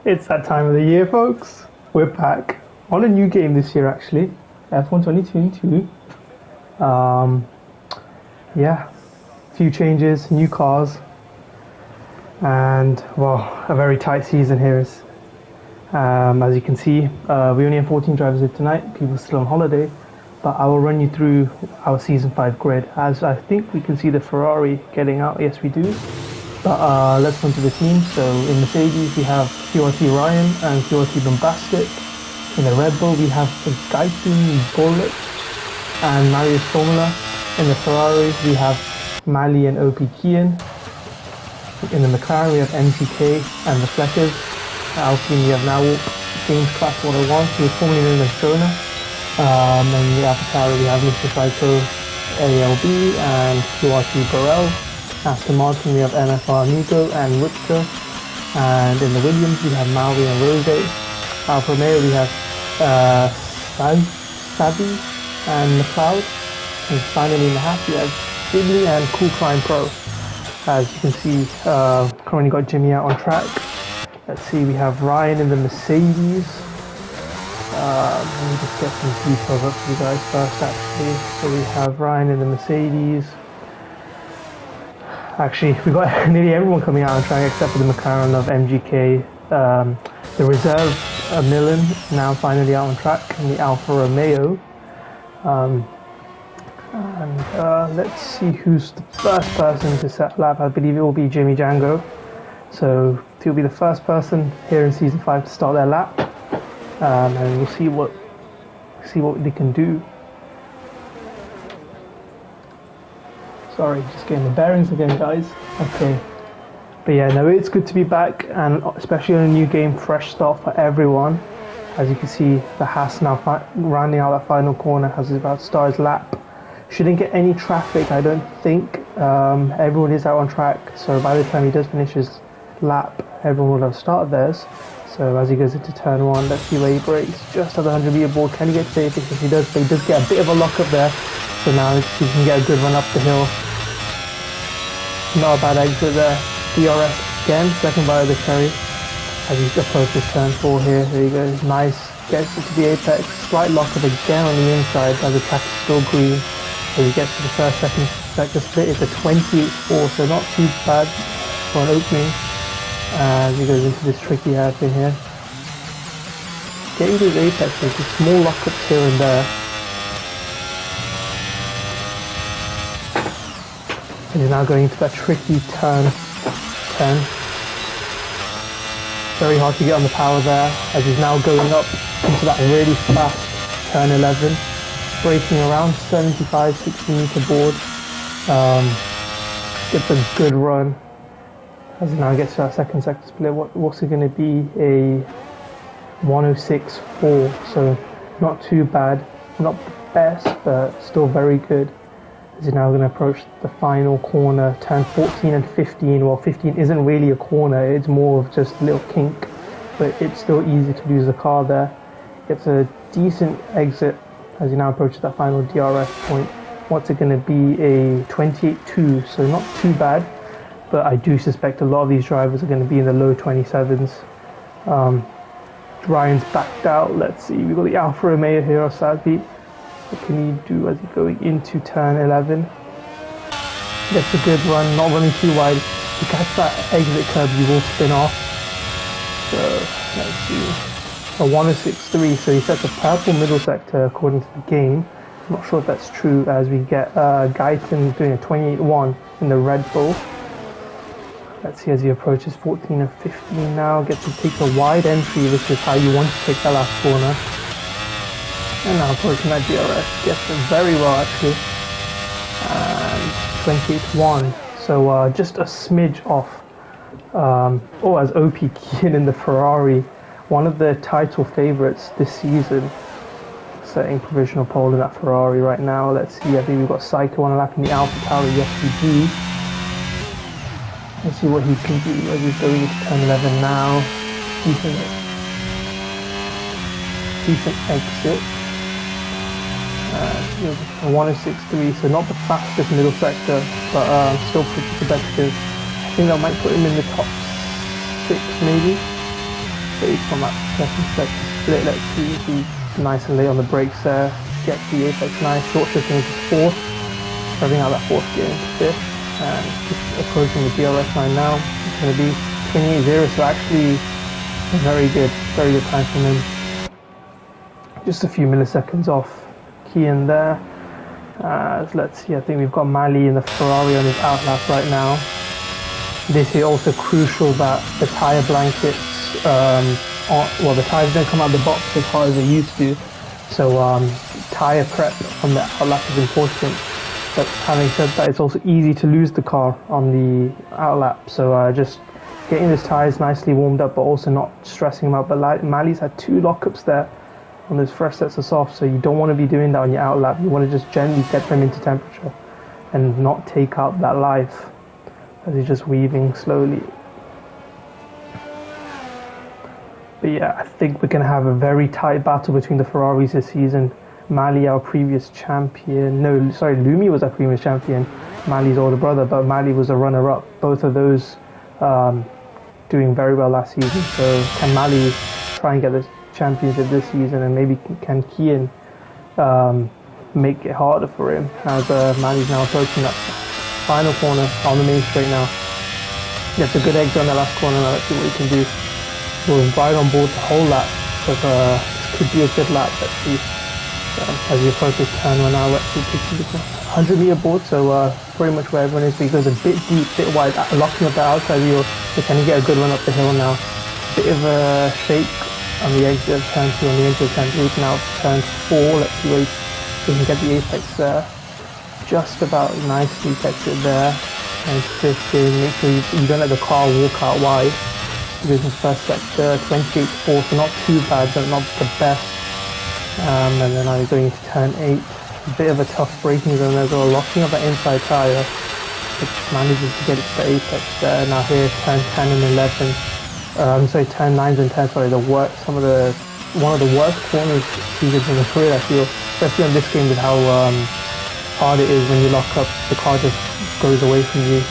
It's that time of the year, folks. We're back on a new game this year, actually. F1 2022. Yeah, a few changes, new cars, and well, a very tight season here. As you can see, we only have 14 drivers here tonight. People are still on holiday, but I will run you through our season 5 grid. As I think we can see the Ferrari getting out. Yes, we do. But let's run to the team. So in Mercedes we have QRT Ryan and QRT Bombastic. In the Red Bull we have Gaitun Bullet and Marius Formula. In the Ferrari we have Mali and OP Kian. In the McLaren we have MGK and the Fleckers. Alpine we have now James Class 101, who is formerly known as Jonah. And in the AlphaTauri we have Mr. Psycho ALB and QRT Burrell. Aston Martin we have MFR Nigo and Ripka, and in the Williams we have Maui and Rose. Alfa Romeo we have Sabi and McLeod, and finally in the Haas we have Dibley and Cool Climb Pro. As you can see, currently got Jimmy out on track. Let's see, we have Ryan in the Mercedes. Let me just get some details up for you guys first actually. So we have Ryan in the Mercedes. Actually, we've got nearly everyone coming out on track except for the McLaren of MGK. The reserve, Millen, now finally out on track in the Alfa Romeo. Let's see who's the first person to set lap. I believe it will be Jimmy Django. So he'll be the first person here in Season 5 to start their lap. And we'll see what they can do. Sorry, just getting the bearings again, guys. Okay. But yeah, no, it's good to be back, and especially on a new game, fresh start for everyone. As you can see, the Haas now rounding out that final corner as he's about to start his lap. Shouldn't get any traffic, I don't think. Everyone is out on track, so by the time he does finish his lap, everyone will have started theirs. So as he goes into turn 1, let's see where he brakes. Just at the 100-meter board, can he get safe? If he does, but he does get a bit of a lock up there. So now he can get a good run up the hill. Not a bad exit there. DRS again, second by the cherry. As he approaches turn 4 here, there he goes. Nice, gets into the apex. Slight lock up again on the inside as the track is still green. So he gets to the first sector split. It's a 28.4, so not too bad for an opening. As he goes into this tricky hairpin here. Getting to his apex, there's just small lockups here and there. And he's now going into that tricky turn 10. Very hard to get on the power there, as he's now going up into that really fast turn 11. Braking around 75, 60 meter board. Gets a good run. As he now gets to that second sector split, what's it going to be? A 106.4, so not too bad. Not the best, but still very good. As he's now going to approach the final corner, turn 14 and 15. Well, 15 isn't really a corner, it's more of just a little kink, but it's still easy to lose the car there. Gets a decent exit as he now approaches that final DRS point. What's it going to be? A 28.2, so not too bad, but I do suspect a lot of these drivers are going to be in the low 27s. Ryan's backed out. Let's see, we've got the Alfa Romeo here, or Sadby. What can he do as he's going into turn 11? Gets a good run, not running too wide. If you catch that exit curb, you will spin off. So, let's see. A 106.3, so he sets a purple middle sector according to the game. I'm not sure if that's true, as we get Guyton doing a 28.1 in the Red Bull. Let's see as he approaches 14 and 15 now. Gets to take a wide entry, which is how you want to take that last corner. And now approaching that DRS, gets it very well actually. And 28.1, so just a smidge off. As OP Kian in the Ferrari, one of the title favourites this season, setting provisional pole in that Ferrari right now. Let's see, I think we've got Psycho on a lap in the AlphaTauri. Yes, we do. Let's see what he can do as he's going into turn 11 now. Decent exit. A 106.3, so not the fastest middle sector, but still pretty competitive. I think that might put him in the top 6 maybe. space on that second sector split. Let's see if he's nice and late on the brakes there. Gets the apex nice. Short shifting into fourth. Revving out that fourth gear into fifth. And just approaching the DRS line now. It's going to be 28.0, so actually very good time from him. Just a few milliseconds off Kian there. Let's see, I think we've got Mali in the Ferrari on his outlap right now. This is also crucial that the tyre blankets, the tyres don't come out of the box as hard as they used to. So tyre prep on the outlap is important. But having said that, it's also easy to lose the car on the outlap. So just getting his tyres nicely warmed up, but also not stressing him out. But Mali's had 2 lockups there on those fresh sets of softs, so you don't want to be doing that on your outlap. You want to just gently get them into temperature and not take out that life as he's just weaving slowly. But yeah, I think we're going to have a very tight battle between the Ferraris this season. Mali, our previous champion, Lumi was our previous champion, Mali's older brother, but Mali was a runner-up. Both of those doing very well last season, so can Mali try and get the championship this season, and maybe can Kian make it harder for him as Mali's now approaching that final corner on the main straight now. Gets a good exit on the last corner. Now let's see what he can do. We'll ride on board the whole lap, so this could be a good lap. Let's see. As he approaches turn 1 now, let's see, 100 meter board, so pretty much where everyone is. But he goes a bit deep, bit wide, locking up the outside wheel. So can he get a good run up the hill now? Bit of a shake on the exit of turn 2 on the intro turn 8, now turn 4. Let's see where he can get the apex there. Just about nicely exit there. And 15, make sure you don't let the car walk out wide. He goes in first sector, 28.4, so not too bad, but not the best. And then now he's going into turn 8. A bit of a tough braking zone as well, locking up that inside tyre, which manages to get it to the apex there. Now here, turn 10 and 11. Turn 9 and 10, one of the worst corners seasons in the career, I feel, especially on this game with how hard it is when you lock up, the car just goes away from you.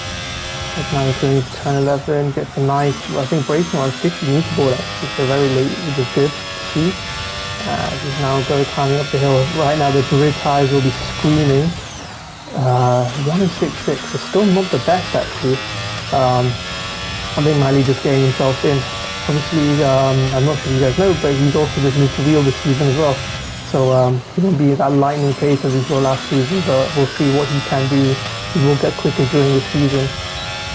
But now he's going to turn 11, gets a nice, I think braking on 50 meter board actually, so very late, which is good to see. He's now climbing up the hill. Right now the grid tyres will be screaming. 1.66, so still not the best actually. I think Mali just getting himself in. Obviously, I'm not sure if you guys know, but he's also just moved to wheel this season as well. So he won't be at that lightning pace as he saw last season, but we'll see what he can do. He will get quicker during the season.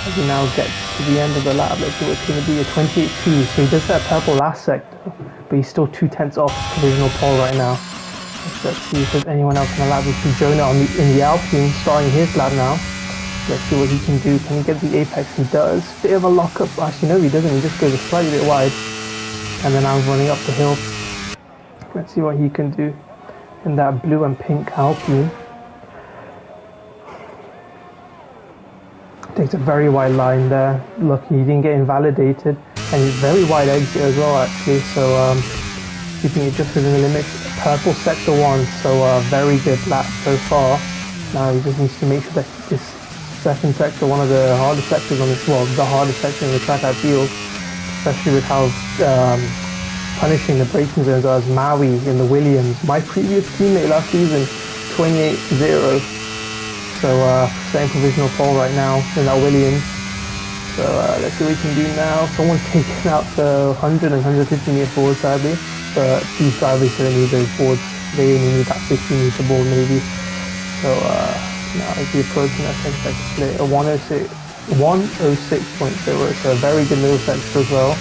As he now gets to the end of the lap, let's see what's going to be a 28.2. So he does that purple last sector, but he's still 2/10 off provisional pole right now. Let's see if there's anyone else on the lap. We see Jonah in the Alpine starting his lap now. Let's see what he can do. Can he get the apex? He does. Bit of a lockup. Actually, no, he doesn't. He just goes a slightly bit wide. And then I'm running up the hill. Let's see what he can do in that blue and pink Alpine. Takes a very wide line there. Lucky he didn't get invalidated. And he's very wide exit as well, actually. So keeping it just within the limits. Purple sector 1. So very good lap so far. Now he just needs to make sure that this second sector, one of the hardest sectors on this, well, the hardest sector in the track I feel, especially with how punishing the braking zones are, as Maui in the Williams, my previous teammate last season, 28.0. So setting provisional pole right now in that Williams. So let's see what we can do now. Someone's taken out the 100 and 150 meter board sadly, but these drivers don't need those boards. They only need that 50 meter board maybe. So now as we approaching that second sector split, a 106.0, so a very good middle sector as well.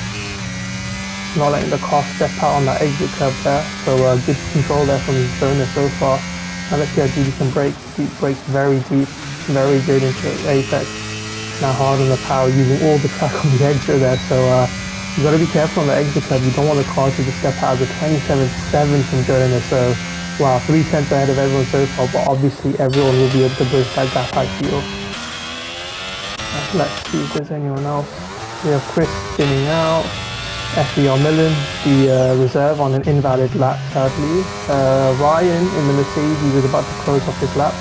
Not letting the car step out on that exit curve there, so good control there from Jonah so far. Now let's see how deep he can brake. Deep brakes, very deep, very good into apex. Now hard on the power, using all the track on the exit there, so you got to be careful on the exit curve. You don't want the car to just step out. The 27.7 from Jonah, so wow, 3/10 ahead of everyone so far, but obviously everyone will be able to bridge that gap, I feel. Let's see if there's anyone else. We have Chris spinning out. FBR Millen, the reserve on an invalid lap, sadly. Ryan in the Mercedes, he was about to close off his lap.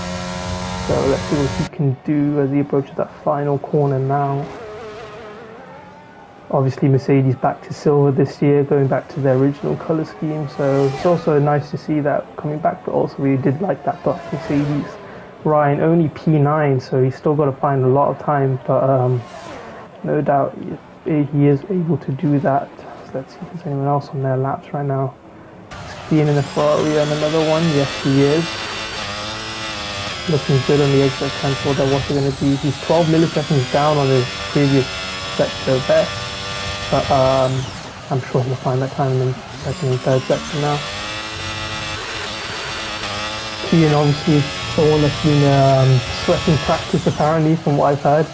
So let's see what he can do as he approaches that final corner now. Obviously, Mercedes back to silver this year, going back to their original color scheme. So it's also nice to see that coming back. But also, we did like that black Mercedes. Ryan only P9, so he's still got to find a lot of time. But no doubt he is able to do that. So let's see if there's anyone else on their laps right now. Being in the Ferrari and another one. Yes, he is. Looking good on the exit control. That what's it going to be? He's 12 milliseconds down on his previous sector best. But I'm sure he'll find that time in the second and third sector now. Ian obviously someone that's been sweating practice apparently from what I've heard.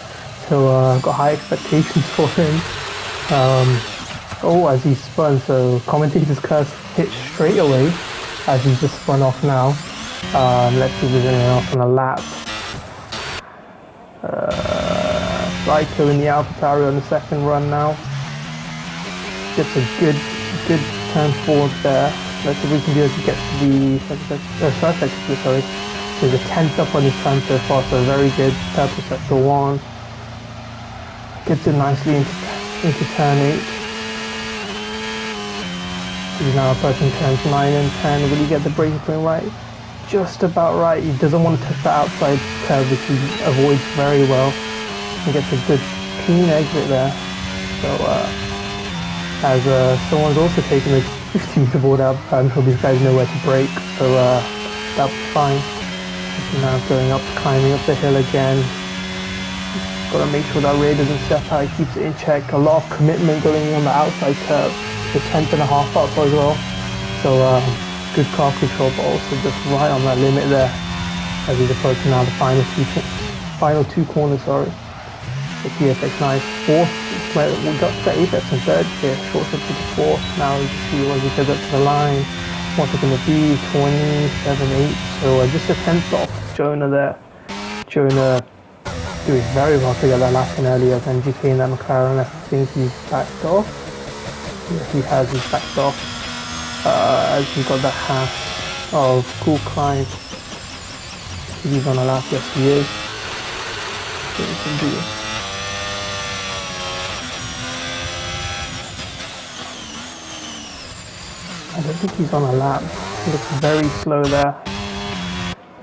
So I've got high expectations for him. As he spun, so commentator's curse hit straight away as he just spun off now. Let's see if there's anyone else on the lap. Raiko in the AlphaTauri on the second run now. Gets a good turn forward there. Let's see if we can do as he gets to the first sector, sorry. So he's a 10th up on his time so far, so very good. Purple sector 1. Gets it nicely into turn 8. He's now approaching turns 9 and 10. Will he get the braking point right? Just about right. He doesn't want to touch the outside curve, which he avoids very well. He gets a good clean exit there. So as someone's also taken the 50-meter board out, I'm sure these guys know where to brake, so that'll be fine. Now going up, climbing up the hill again. Got to make sure that rear doesn't step out, he keeps it in check. A lot of commitment going on the outside curve. The 10th and a half up as well. So good car control, but also just right on that limit there as he's approaching now the final two corners, sorry. The TFX nice. Fourth, we got to the apex and third here, short up to the fourth. Now we can see what he goes up to the line. What's it going to be? 27.8. So just a 10th off Jonah there. Jonah doing very well to get that lap in earlier than GK in that McLaren. I think he's backed off. Yeah, he has, he's backed off. As he got that half of cool climb. He's on a lap, yes he is. So we can do. I don't think he's on a lap. He looks very slow there.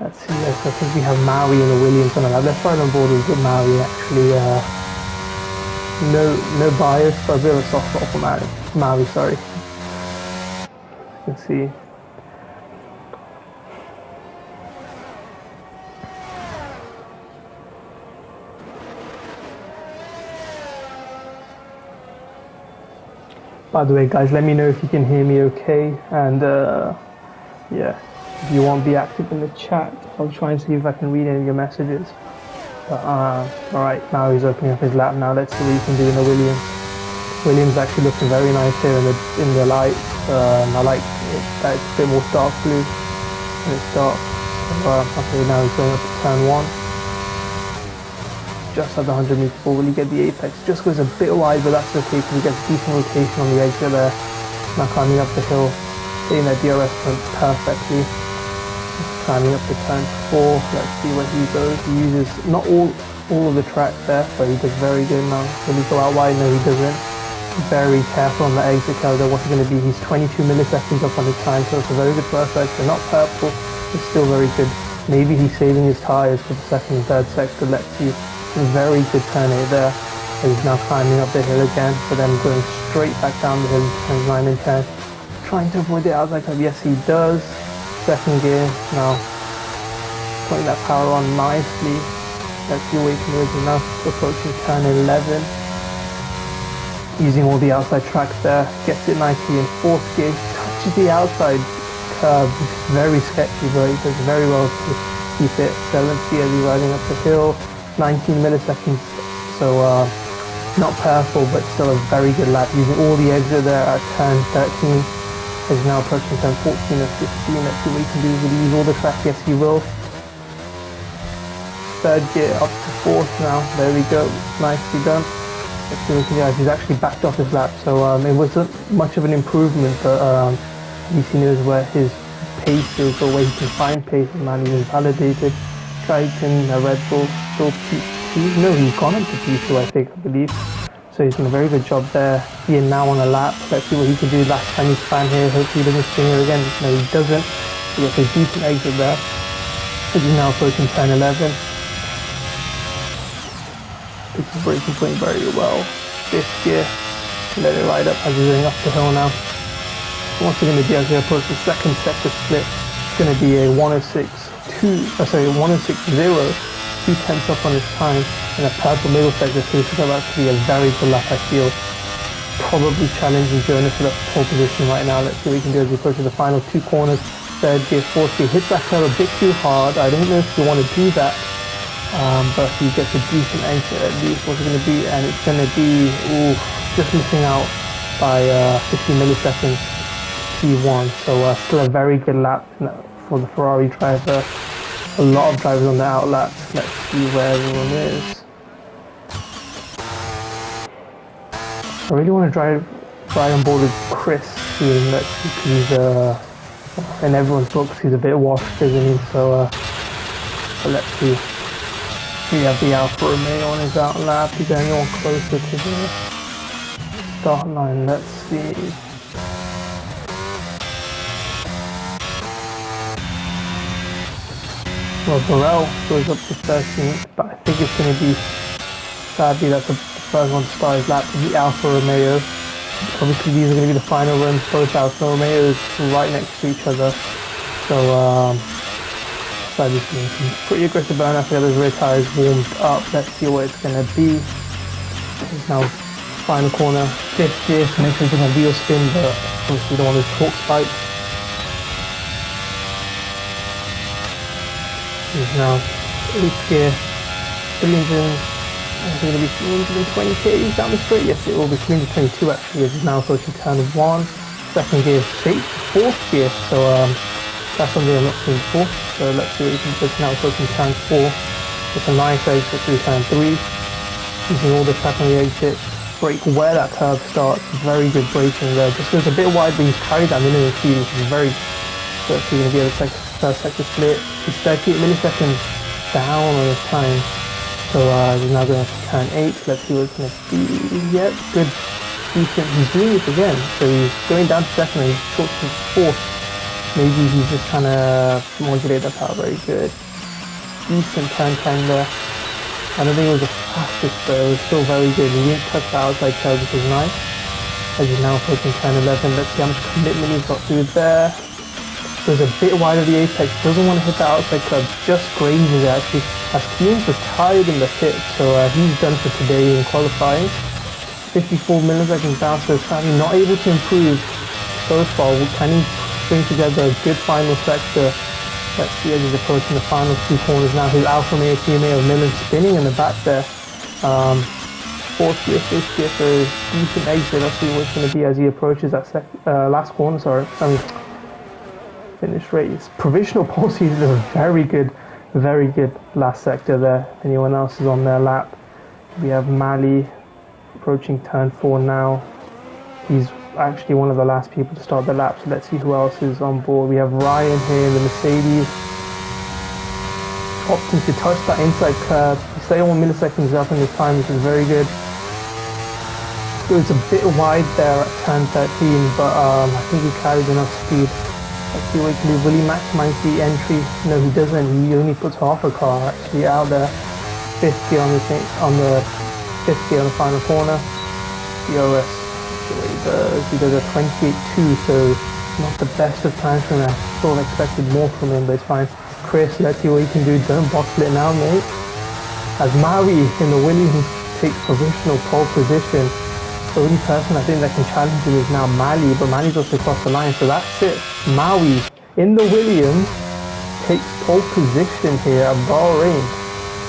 Let's see, I think we have Maui and the Williams on a lap. Let's ride on board with Maui actually. No bias, but a bit of a soft spot for Maui, sorry. You can see. By the way, guys, let me know if you can hear me okay, and yeah, if you want to be active in the chat, I'll try and see if I can read any of your messages. But alright, now he's opening up his lap now. Let's see what he can do in the Williams. Williams actually looking very nice here in the light. I like it, that it's a bit more dark blue when it's dark. So, okay, now he's going up to turn 1. Just at the 100-meter ball. Will he get the apex? Just goes a bit wide, but that's okay because he gets decent rotation on the exit there. Now climbing up the hill, hitting that DRS point perfectly. Climbing up to turn 4. Let's see where he goes. He uses not all of the track there, but he does very good now. Will he go out wide? No, he doesn't. Very careful on the exit curve there. What's it going to be? He's 22 milliseconds up on his time, so it's a very good first sector. Not purple, but still very good. Maybe he's saving his tyres for the second and third sector. Let's see. Very good turn 8 there. He's now climbing up the hill again, but then going straight back down the hill into turns 9 and 10. Trying to avoid the outside curve. Yes, he does. Second gear now. Putting that power on nicely. Let's see what he can do now. Approaching turn 11. Using all the outside tracks there. Gets it nicely in fourth gear. Touches the outside curve. It's very sketchy, but he does very well to keep it. Seventh gear as he's riding up the hill. 19 milliseconds, so not powerful, but still a very good lap, using all the exit there at turn 13. He's now approaching turn 14 and 15. Let's see what he can do. Will he use all the track? Yes, he will. Third gear up to fourth now. There we go. Nicely done. Let's see what he can do. He's actually backed off his lap, so it wasn't much of an improvement, but at least he knows where his pace is or where he can find pace, and man, he's validated. Triton, Red Bull, still P2. No, he's gone up to P2, I believe. So he's done a very good job there. He is now on a lap. Let's see what he can do last time he span here. Hopefully he doesn't spin here again. No, he doesn't. He gets a decent exit there. He's now approaching turn 11. Picks his braking point very well. Fifth gear. Let it ride up as he's going up the hill now. What's it going to be as we approach the second sector split? It's going to be a 106.0, 2 tenths up on his time in a purple middle sector, so this is about to be a very good lap, I feel. Probably challenging Jonas for the pole position right now. Let's see what he can do as we approach the final 2 corners. Third gear, fourth gear, hits that curve a bit too hard. I don't know if you want to do that, but he gets a decent exit at least. What's it going to be? And it's going to be, just missing out by 50 milliseconds. P1, so still a very good lap for the Ferrari driver. A lot of drivers on the out lap. Let's see where everyone is. I really want to ride on board with Chris soon. Let's see, he's in everyone's books he's a bit washed, isn't he? So let's see. We have the Alfa Romeo on his out lap. Is there anyone closer to the start line? Let's see. Well, Burrell goes up to 13th, but I think it's going to be, sadly, that's the first one to start his lap, the Alfa Romeo. Obviously, these are going to be the final runs, both Alfa Romeos right next to each other. So, sadly, some pretty aggressive burn after those rear tyres warmed up. Let's see what it's going to be. It's now final corner, 5th gear, so make sure you can wheel spin, but obviously you don't want those torque spikes. He's now 8th gear, 300, it's going to be 320 k's down the straight. Yes, it will be 322 actually, as he's now approaching turn 1. Second gear, 4th gear, so that's something I'm not seeing before. So let's see what he can do. Now approaching turn 4. It's a nice exit through turn 3. Using all the track on the exit. Brake where that curve starts. Very good braking there. Just goes a bit wide, but he's carried that minimum speed, which is very. So let's see, going to be able to first sector split. He's 38 milliseconds down on his time. So he's now going to turn 8. Let's see what it's going to be. Yep, good, decent. He's doing it again. So he's going down to second and he's short to 4th. Maybe he's just trying to modulate that power. Very good. Decent turn time there. I don't think it was the fastest, but it was still very good. He didn't touch the outside curve, which is nice. As he's now approaching turn 11. Let's see how much commitment he's got through there. Goes a bit wide of the apex, doesn't want to hit the outside curb, just grazes it actually. As Keane was tired in the pit, so he's done for today in qualifying. 54 milliseconds down, so sadly not able to improve so far. Can he string together a good final sector? Let's see as he's approaching the final 2 corners now. His Alfa Romeo teammate of Millen spinning in the back there. 4th gear, 5th gear, so decent exit. Let's see what it's going to be as he approaches that last corner, finish race. Provisional pole season is a very good last sector there. Anyone else is on their lap. We have Mali approaching turn 4 now. He's actually one of the last people to start the lap, so let's see who else is on board. We have Ryan here in the Mercedes. Opting to touch that inside curve. He's 31 milliseconds up in his time, which is very good. Goes a bit wide there at turn 13, but I think he carries enough speed. Let's see what he can do. Will he maximize the entry? No, he doesn't. He only puts half a car actually out there. 5th gear on the 5th gear on the final corner. DRS. See what he does. He does a 28.2, so not the best of times from him. I sort of expected more from him, but it's fine. Chris, let's see what he can do. Don't box it now, mate. As Maui in the Williams takes provisional pole position. The only person I think that can challenge him is now Mali, but Mali's also across the line, so that's it. Maui in the Williams takes pole position here at Bahrain.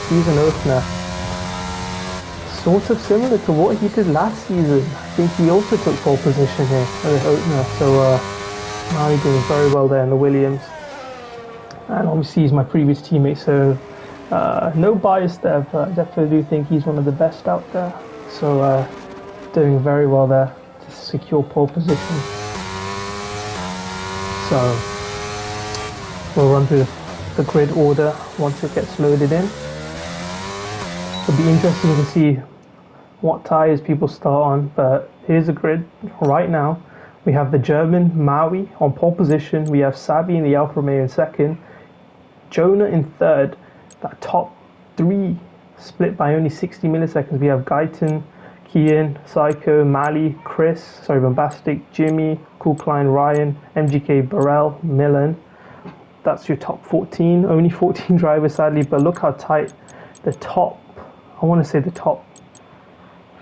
Season opener. Sort of similar to what he did last season. I think he also took pole position here at the opener, so Maui doing very well there in the Williams. And obviously he's my previous teammate, so no bias there, but I definitely do think he's one of the best out there. So doing very well there to secure pole position. So we'll run through the grid order once it gets loaded in. It'll be interesting to see what tyres people start on, but here's a grid right now. We have the German Maui on pole position. We have Sabi in the Alfa Romeo in second. Jonah in third. That top three split by only 60 milliseconds. We have Guyton, Kian, Psycho, Mali, Bombastic, Jimmy, Cool Klein, Ryan, MGK, Burrell, Millen. That's your top 14. Only 14 drivers, sadly, but look how tight the top, I want to say the top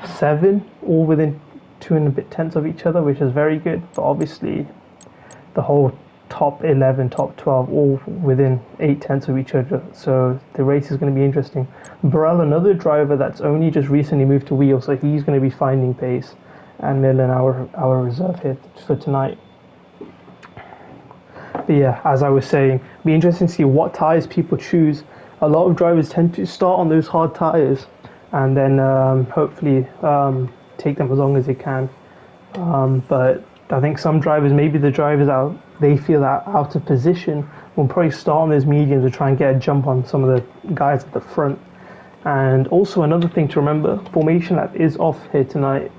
7, all within 2 and a bit tenths of each other, which is very good. But obviously, the whole top 11, top 12, all within 8 tenths of each other. So the race is going to be interesting. Burrell, another driver that's only just recently moved to wheel, so he's going to be finding pace. And Millen, our reserve here for tonight. But yeah, as I was saying, it'll be interesting to see what tyres people choose. A lot of drivers tend to start on those hard tyres and then hopefully take them as long as they can. But I think some drivers, maybe the drivers they feel that out of position, will probably start on those mediums to try and get a jump on some of the guys at the front. And also another thing to remember, formation lap is off here tonight.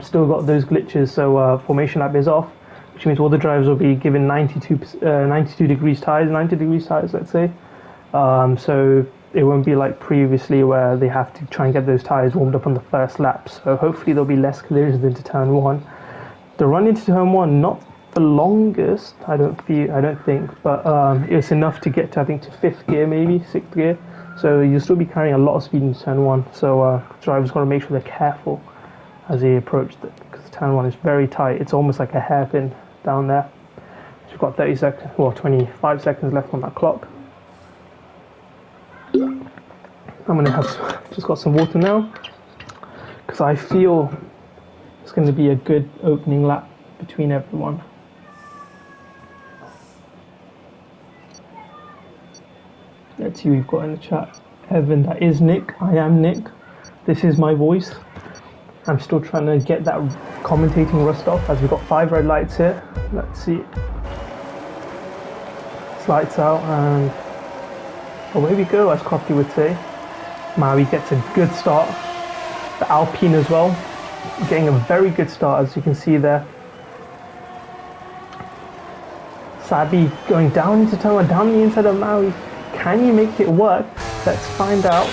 Still got those glitches, so formation lap is off, which means all the drivers will be given 92 degrees tires, 90 degrees tires, let's say. So it won't be like previously where they have to try and get those tires warmed up on the first lap. So hopefully there'll be less collisions into turn 1. The run into turn 1, not the longest, I don't think, but it's enough to get to, I think, to 5th gear, maybe 6th gear. So you'll still be carrying a lot of speed into turn 1. So drivers got to make sure they're careful as they approach it, because turn 1 is very tight. It's almost like a hairpin down there. So we've got 25 seconds left on that clock. I'm gonna have just got some water now, because I feel it's going to be a good opening lap between everyone. Let's see who we've got in the chat. Evan, that is Nick. I am Nick. This is my voice. I'm still trying to get that commentating rust off, as we've got 5 red lights here. Let's see. It's lights out and away we go, as Crofty would say. Maui gets a good start. The Alpine as well, getting a very good start, as you can see there. Sabi going down into turn 1, down the inside of Maui. Can you make it work? Let's find out.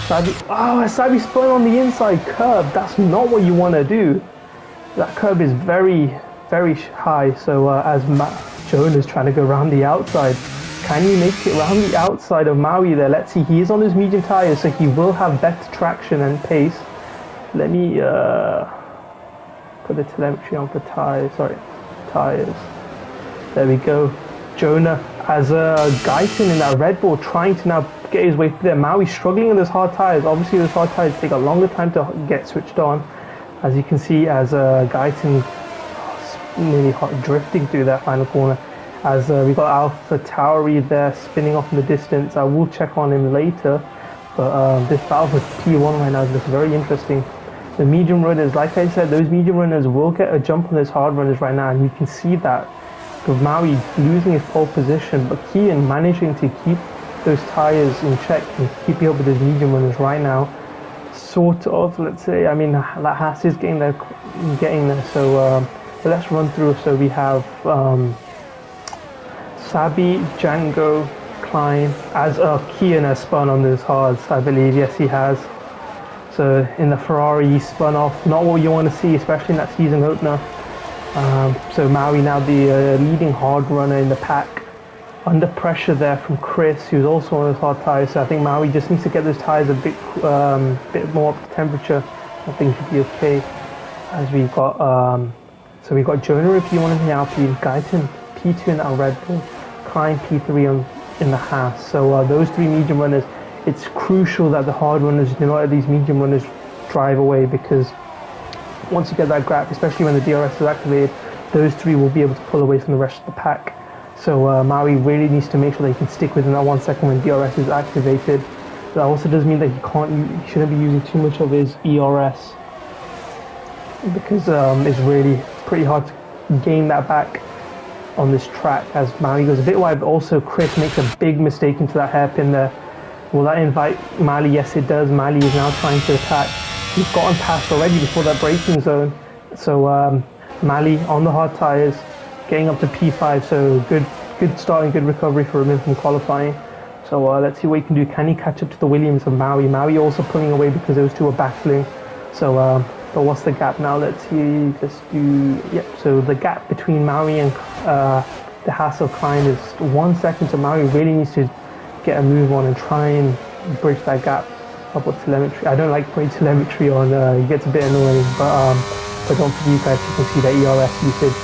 Sabi spun on the inside curb. That's not what you want to do. That curb is very, very high. So as Jonah's trying to go around the outside, can you make it around the outside of Maui there? Let's see. He is on his medium tires, so he will have better traction and pace. Let me put the telemetry on for tires. There we go. Jonah as a Guyton in that Red Bull trying to now get his way through there. Maui struggling in those hard tires. Obviously those hard tires take a longer time to get switched on. As you can see, as Guyton nearly drifting through that final corner. As we got Alpha Tauri there spinning off in the distance. I will check on him later. But this battle for P1 right now looks very interesting. The medium runners, like I said, those medium runners will get a jump on those hard runners right now, and you can see that with Maui losing his pole position, but Kian managing to keep those tires in check and keeping up with his medium runners right now. Sort of, let's say. I mean, that Haas is getting there. So let's run through. So we have Sabi, Django, Klein, as Kian has spun on those hards, I believe. Yes, he has. So in the Ferrari, he spun off. Not what you want to see, especially in that season opener. So Maui now the leading hard runner in the pack. Under pressure there from Chris, who's also on those hard tyres. So I think Maui just needs to get those tyres a bit more up to temperature. I think he'll be okay. As we've got, so we've got Jonah in P1 in the Alpine, Guyton P2 in that Red Bull, Klein P3 in the Haas. So those 3 medium runners, it's crucial that the hard runners do not let these medium runners drive away, because once you get that gap, especially when the DRS is activated, those 3 will be able to pull away from the rest of the pack. So Maui really needs to make sure that he can stick within that 1 second when DRS is activated. That also does mean that he shouldn't be using too much of his ERS, because it's really pretty hard to gain that back on this track as Maui goes a bit wide, but also Chris makes a big mistake into that hairpin there. Will that invite Mali? Yes, it does. Mali is now trying to attack. He's gotten past already before that braking zone. So Mali on the hard tyres, getting up to P5. So good start and good recovery for him from qualifying. So let's see what he can do. Can he catch up to the Williams of Maui? Maui also pulling away because those two are battling. So, but what's the gap now? Let's see. Let's do. Yep. So the gap between Maui and the Haas of Klein is 1 second. So Maui really needs to get a move on and try and bridge that gap. About telemetry, I don't like putting telemetry on. It gets a bit annoying, but don't for you guys, you can see that ERS usage.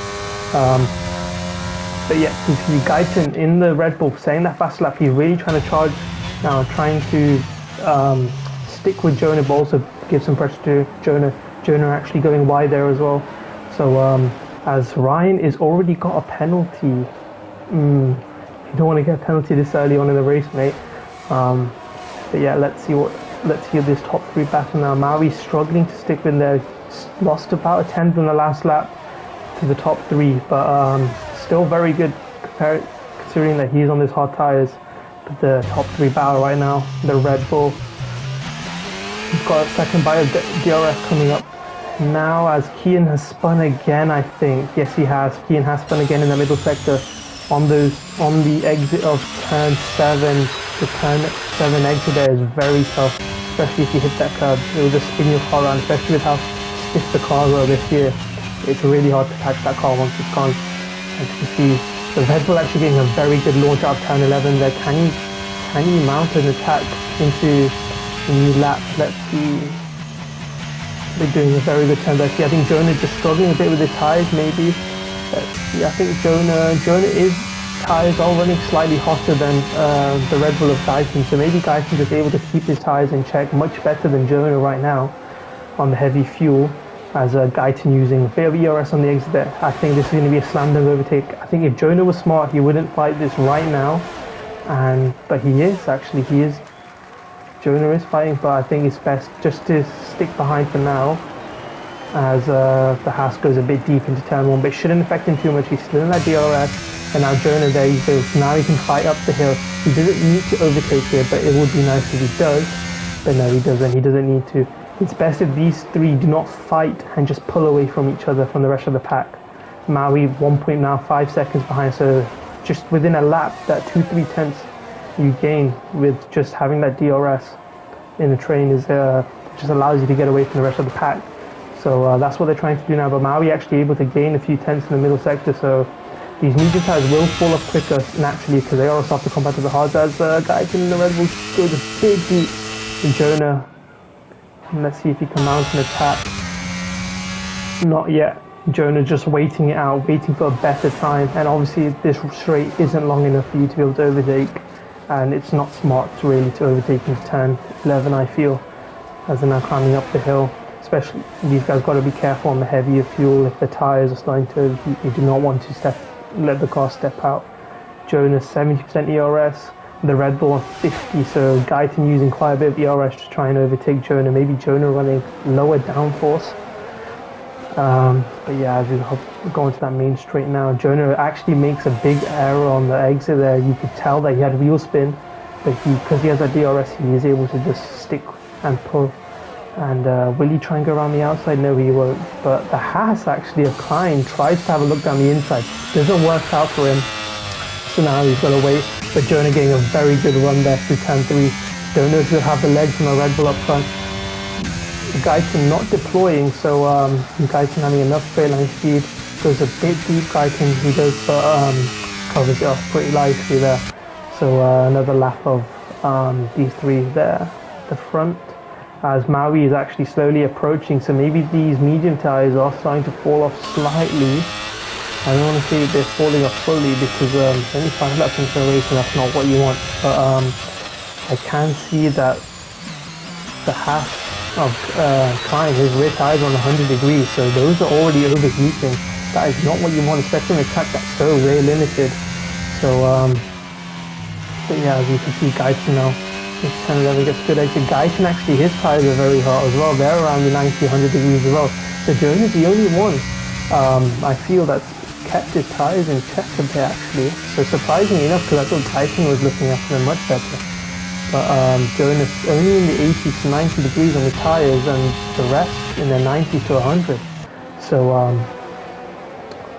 But yeah, you see Guyton in the Red Bull saying that fast lap. He's really trying to charge now, trying to stick with Jonah, but also give some pressure to Jonah. Jonah actually going wide there as well. So as Ryan is already got a penalty. You don't want to get a penalty this early on in the race, mate. But yeah, let's see this top three battle now. Maui's struggling to stick with there. Lost about a tenth in the last lap to the top three, but still very good considering that he's on his hard tyres. But the top three battle right now, the Red Bull. He's got a second bite of DRS coming up now as Kian has spun again, I think. Yes, he has. Kian has spun again in the middle sector on the exit of turn 7. The turn 7 exit there is very tough, especially if you hit that curb. It will just spin your car around, especially with how stiff the cars are this year. It's really hard to catch that car once it's gone. As you can see, the Red Bull actually getting a very good launch out of turn 11 there. Can he mount an attack into the new lap? Let's see. They're doing a very good turn there. I think Jonah just struggling a bit with his tyres, maybe. Let's see. I think Jonah is tyres are running slightly hotter than the Red Bull of Guyton, so maybe Guyton is able to keep his tyres in check much better than Jonah right now on the heavy fuel, as Guyton using a bit of ERS on the exit there. I think this is going to be a slam dunk overtake. I think if Jonah was smart, he wouldn't fight this right now, but he is. Jonah is fighting, but I think it's best just to stick behind for now, as the Haas goes a bit deep into turn 1, but it shouldn't affect him too much. He's still in that DRS. And now Jonah there, now he can fight up the hill. He doesn't need to overtake here, but it would be nice if he does. But no, he doesn't. He doesn't need to. It's best if these three do not fight and just pull away from each other from the rest of the pack. Maui 5 seconds behind, so just within a lap, that 2-3 tenths you gain with just having that DRS in the train is just allows you to get away from the rest of the pack. So that's what they're trying to do now. But Maui actually able to gain a few tenths in the middle sector, so these medium tyres will fall off quicker naturally because they are softer compared to the hards, as Guyton in the Red Bull goes a big deep in Jonah. And let's see if he can mount an attack. Not yet. Jonah just waiting it out, waiting for a better time. And obviously this straight isn't long enough for you to be able to overtake. And it's not smart really to overtake in turn 11, I feel, as they're now climbing up the hill. Especially these guys got to be careful on the heavier fuel. If the tyres are starting to overheat, you do not want to let the car step out. Jonah 70% ERS, the Red Bull on 50, so Guyton using quite a bit of ERS to try and overtake Jonah. Maybe Jonah running lower downforce. But yeah, as we go into that main straight now, Jonah actually makes a big error on the exit there. You could tell that he had wheel spin, but because he has that DRS, he is able to just stick and pull. And will he try and go around the outside? No, he won't. But the Haas actually of Klein tries to have a look down the inside. Doesn't work out for him. So now he's got to wait. But Jonah getting a very good run there through turn 3. Don't know if he'll have the legs from the Red Bull up front. Guyton not deploying, so Guyton having enough straight line speed. Goes a bit deep, Guyton. He does, but covers it off pretty nicely there. So another lap of these three there at the front, as Maui is actually slowly approaching, so maybe these medium tyres are starting to fall off slightly. I don't want to say they're falling off fully because only 5 laps into the race and that's not what you want, but I can see that the Haas of Klein, his rear tyres are on 100 degrees, so those are already overheating. That is not what you want, especially in a track that's so very limited. So but yeah, as you can see, Guyton now, this 10-11 gets good exit. Guyton actually, his tyres are very hot as well. They're around the 90, 100 degrees as well. So Jonah's the only one, I feel, that's kept his tyres in check a bit actually. So surprisingly enough, because I thought Guyton was looking after them much better. But Jonah's only in the 80 to 90 degrees on the tires, and the rest in the 90 to 100. So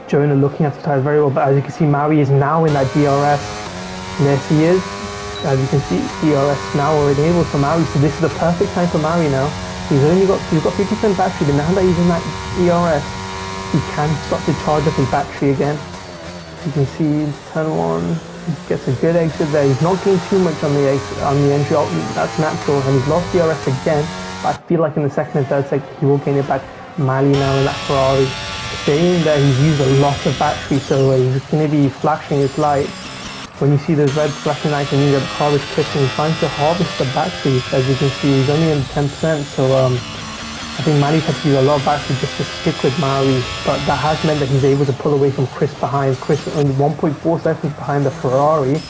Jonah looking at the tires very well. But as you can see, Maui is now in that DRS. And there he is. As you can see, DRS now already enabled for Maui. So this is the perfect time for Maui now. He's got 50% battery, but now that he's in that DRS, he can start to charge up his battery again. You can see turn one, he gets a good exit there. He's not getting too much on the entry. That's natural, and he's lost DRS again. But I feel like in the second and third sector he will gain it back. Mali now in that Ferrari, staying there. He's used a lot of battery, so he's going to be flashing his lights. When you see those red flashing lights, and you get the car is pitching, he's trying to harvest the battery. As you can see, he's only in 10%. So I think Mali's had to use a lot of battery just to stick with Maui, but that has meant that he's able to pull away from Chris behind. Chris only 1.4 seconds behind the Ferrari,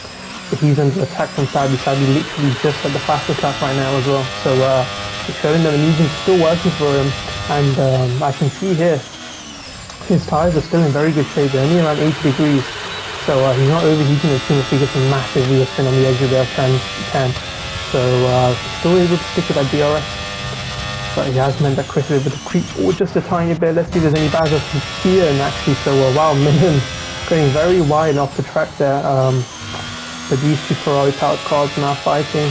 but he's under attack from Sabi. Sabi literally just at the fastest lap right now as well. So it's showing that the medium's still working for him, and I can see here his tyres are still in very good shape. They're only around 80 degrees, so he's not overheating too much. He gets a massive wheel spin on the exit there, 10. So he's still able to stick with that DRS. But it has meant that Chris is able to creep forward just a tiny bit. Let's see if there's any bags of fear and actually. So wow, Million going very wide off the track there. But these two Ferrari powered cars now fighting.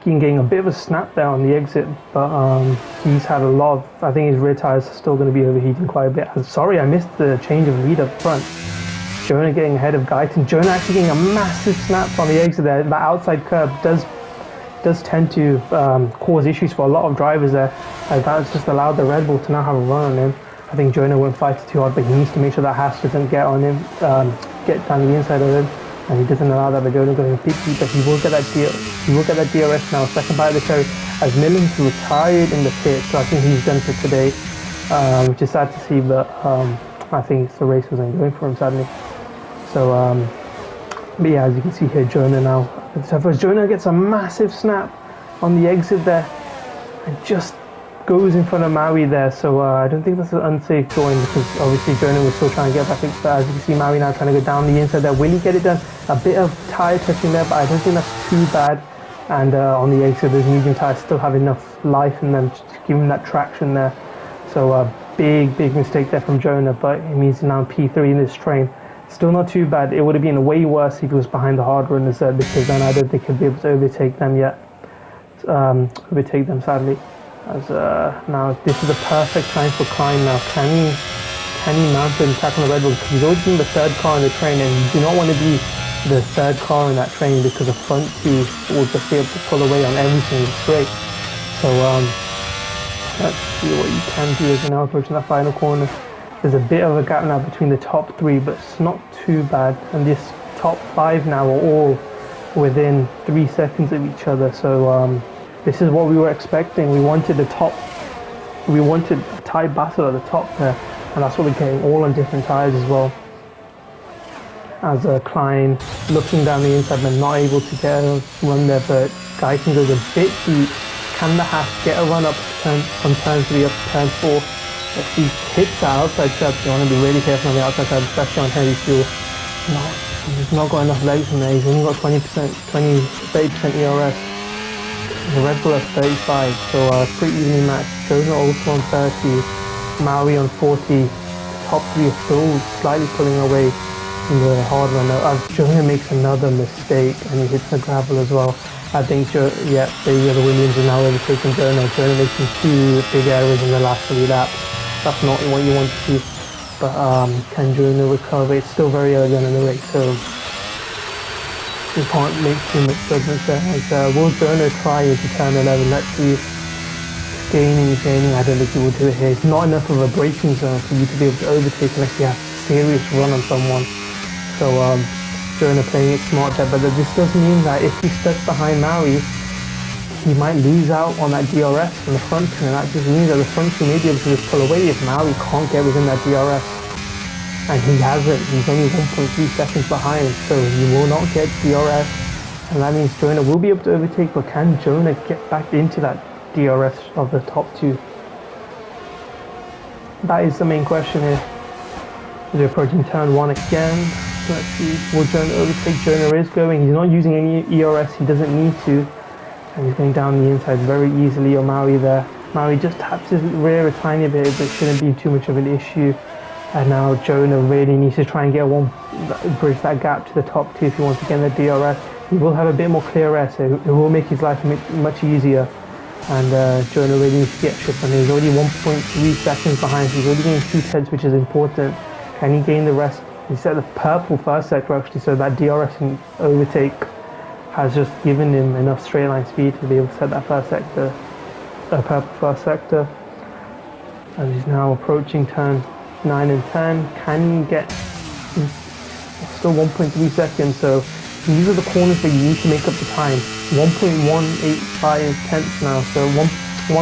Keane getting a bit of a snap there on the exit, but he's had a lot of, I think his rear tires are still going to be overheating quite a bit. Sorry, I missed the change of lead up front. Jonah getting ahead of Guyton. Jonah actually getting a massive snap on the exit there. That outside curb does tend to cause issues for a lot of drivers there, as that's just allowed the Red Bull to now have a run on him. I think Jonah won't fight it too hard, but he needs to make sure that Haas doesn't get on him, get down the inside of him, and he doesn't allow that. But Jonah going to completely, but he will get that DRS now. Second by the cherry, as Millen's retired in the pit, so I think he's done for today, which is sad to see, but I think the race wasn't going for him sadly. So but yeah, as you can see here, Jonah now. So first, Jonah gets a massive snap on the exit there, and just goes in front of Maui there. So I don't think that's an unsafe join, because obviously Jonah was still trying to get back. But as you can see, Maui now trying to go down the inside there. Will he get it done? A bit of tyre touching there, but I don't think that's too bad. And on the exit, those medium tyres still have enough life in them to give him that traction there. So a big mistake there from Jonah, but it means now P3 in this train. Still not too bad. It would have been way worse if he was behind the hard runners there, because then I don't think he'd be able to overtake them yet. Overtake them sadly. As now this is the perfect time for Klein now. Can he mount an attack on the Red Bull? Because he's always been the third car in the train, and you do not want to be the third car in that train, because the front two will just be able to pull away on every single straight. So let's see what you can do as you're now approaching that final corner. There's a bit of a gap now between the top three, but it's not too bad. And this top five now are all within 3 seconds of each other. So this is what we were expecting. We wanted a tight battle at the top there, and that's what we're getting, all on different tires as well. As Klein looking down the inside but not able to get a run there, but Guyton goes a bit deep. Can the Haas get a run up from turn 3 up to turn 4? If he hits that outside curb, you want to be really careful on the outside curb, especially on heavy fuel. He's not got enough legs in there. He's only got 30% ERS. The Red Bull has 35, so pretty evenly matched. Jonah also on 30, Maui on 40. The top three are still slightly pulling away from the hard runner. As Jonah makes another mistake and he hits the gravel as well. I think, the Williams are now overtaking Jonah. Jonah making 2 big errors in the last 3 laps. That's not what you want to see. But can Jonah recover? It's still very early on in the race, so we can't make too much judgments there. Will Jonah try into turn 11? Let's see. Gaining. I don't think he will do it here. It's not enough of a braking zone for you to be able to overtake unless you have a serious run on someone. So Jonah playing it smart there, but this does mean that if he's stuck behind Maui, he might lose out on that DRS from the front two, and that just means that the front two may be able to just pull away if Maui can't get within that DRS. And he hasn't. He's only 1.3 seconds behind, so he will not get DRS, and that means Jonah will be able to overtake. But can Jonah get back into that DRS of the top 2? That is the main question here. We're approaching turn 1 again. Let's see, will Jonah overtake? Jonah is going. He's not using any ERS. He doesn't need to. And he's going down the inside very easily. Maui there. Maui just taps his rear a tiny bit, but it shouldn't be too much of an issue. And now Jonah really needs to try and get bridge that gap to the top two if he wants to get in the DRS. He will have a bit more clear air, so it will make his life much easier. And Jonah really needs to get shift on. He's already 1.3 seconds behind. He's already gained 2 tenths, which is important. Can he gain the rest? He's at the purple first sector actually, so that DRS and overtake has just given him enough straight line speed to be able to set that first sector, purple first sector. And he's now approaching turn 9 and 10. Can he get still 1.3 seconds? So these are the corners where you need to make up the time. 1.185 tenths now, so 1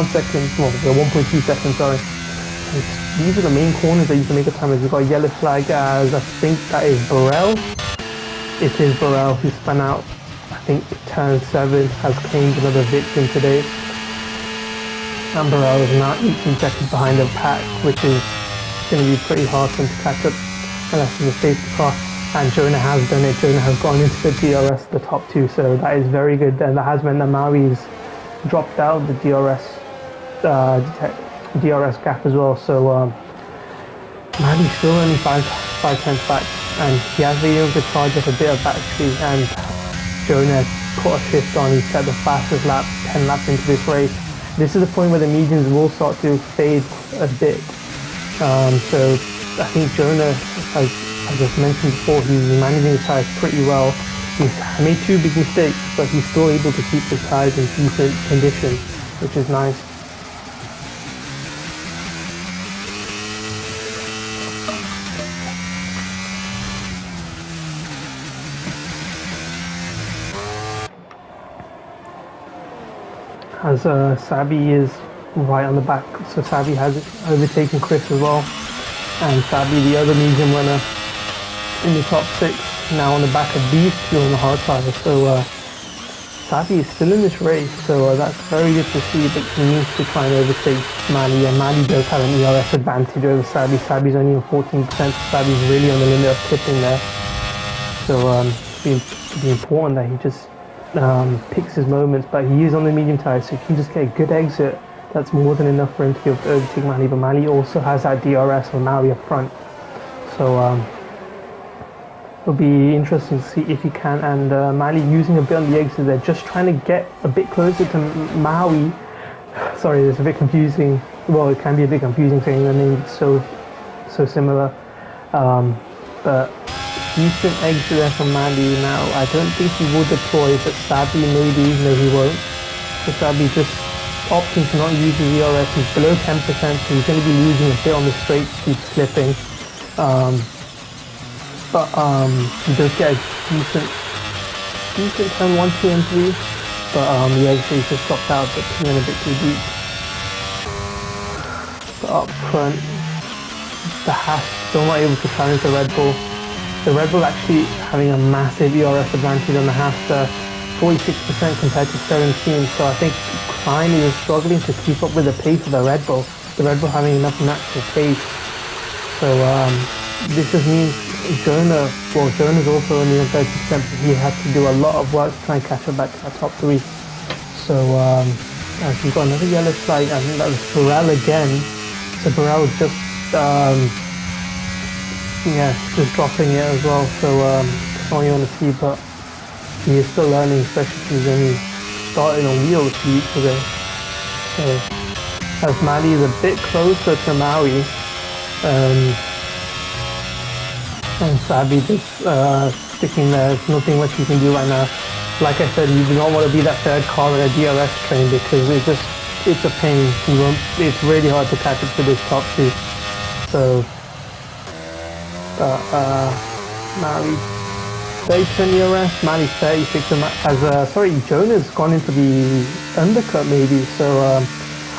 second, well, 1.2 seconds, sorry. These are the main corners that you can make a time. You've got a yellow flag as I think that is Burrell. It is Burrell who spun out. I think turn 7 has claimed another victim today. And Burrell is now 18 seconds behind the pack, which is going to be pretty hard for him to catch up unless he's a safety car. And Jonah has done it. Jonah has gone into the DRS, the top two, so that is very good. And that has meant that Maui's dropped out the DRS gap as well. So Maui's still only 5 tenths back, and he has been able to charge up a bit of battery. And Jonah put a shift on. He set the fastest lap, 10 laps into this race. This is the point where the mediums will start to fade a bit. So I think Jonah, as I just mentioned before, he's managing his tyres pretty well. He's made 2 big mistakes, but he's still able to keep his tyres in decent condition, which is nice. As Sabi is right on the back, so Sabi has overtaken Chris as well, and Sabi, the other medium runner, in the top 6, now on the back of these two on the hard tyres. So Sabi is still in this race, so that's very good to see, but he needs to try and overtake Mali, and Mali does have an ERS advantage over Sabi. Sabi's only on 14%, Sabi's really on the limit of tipping there. So it'd be important that he just picks his moments, but he is on the medium tyres, so he can just get a good exit. That's more than enough for him to be able to overtake Mali, but Mali also has that DRS on Maui up front. So it'll be interesting to see if he can, and Mali using a bit on the exit there, just trying to get a bit closer to Maui. Sorry, it's a bit confusing. Well, it can be a bit confusing saying the names so similar. But decent exit there from Mali now. I don't think he will deploy, but Sabi maybe, no he won't. So Sabi just opting to not use the ERS. He's below 10%, so he's going to be losing a bit on the straight speed slipping. But he does get a decent turn 1, 2 and 3, but the exit just dropped out, but he went a bit too deep. But up front, the Haas still not able to challenge the Red Bull. The Red Bull actually having a massive ERS advantage on the Haas, 46% compared to 17, so I think Klein is struggling to keep up with the pace of the Red Bull. The Red Bull having enough natural pace. So this just means Jonah's also only on 30%, but he had to do a lot of work to try and catch up back to that top 3. So as we've got another yellow flag, I think that was Burrell again. So Burrell just just dropping it as well. So that's all you want to see, but he is still learning, especially if he's only starting on wheels 2 weeks ago. So as Mali is a bit closer to Maui, and Sabi just sticking there. There's nothing much you can do right now. Like I said, you do not want to be that third car in a DRS train because it's a pain. It's really hard to catch up to this top 2. So Mali 30% ERS, Mali 36, Jonah's gone into the undercut maybe. So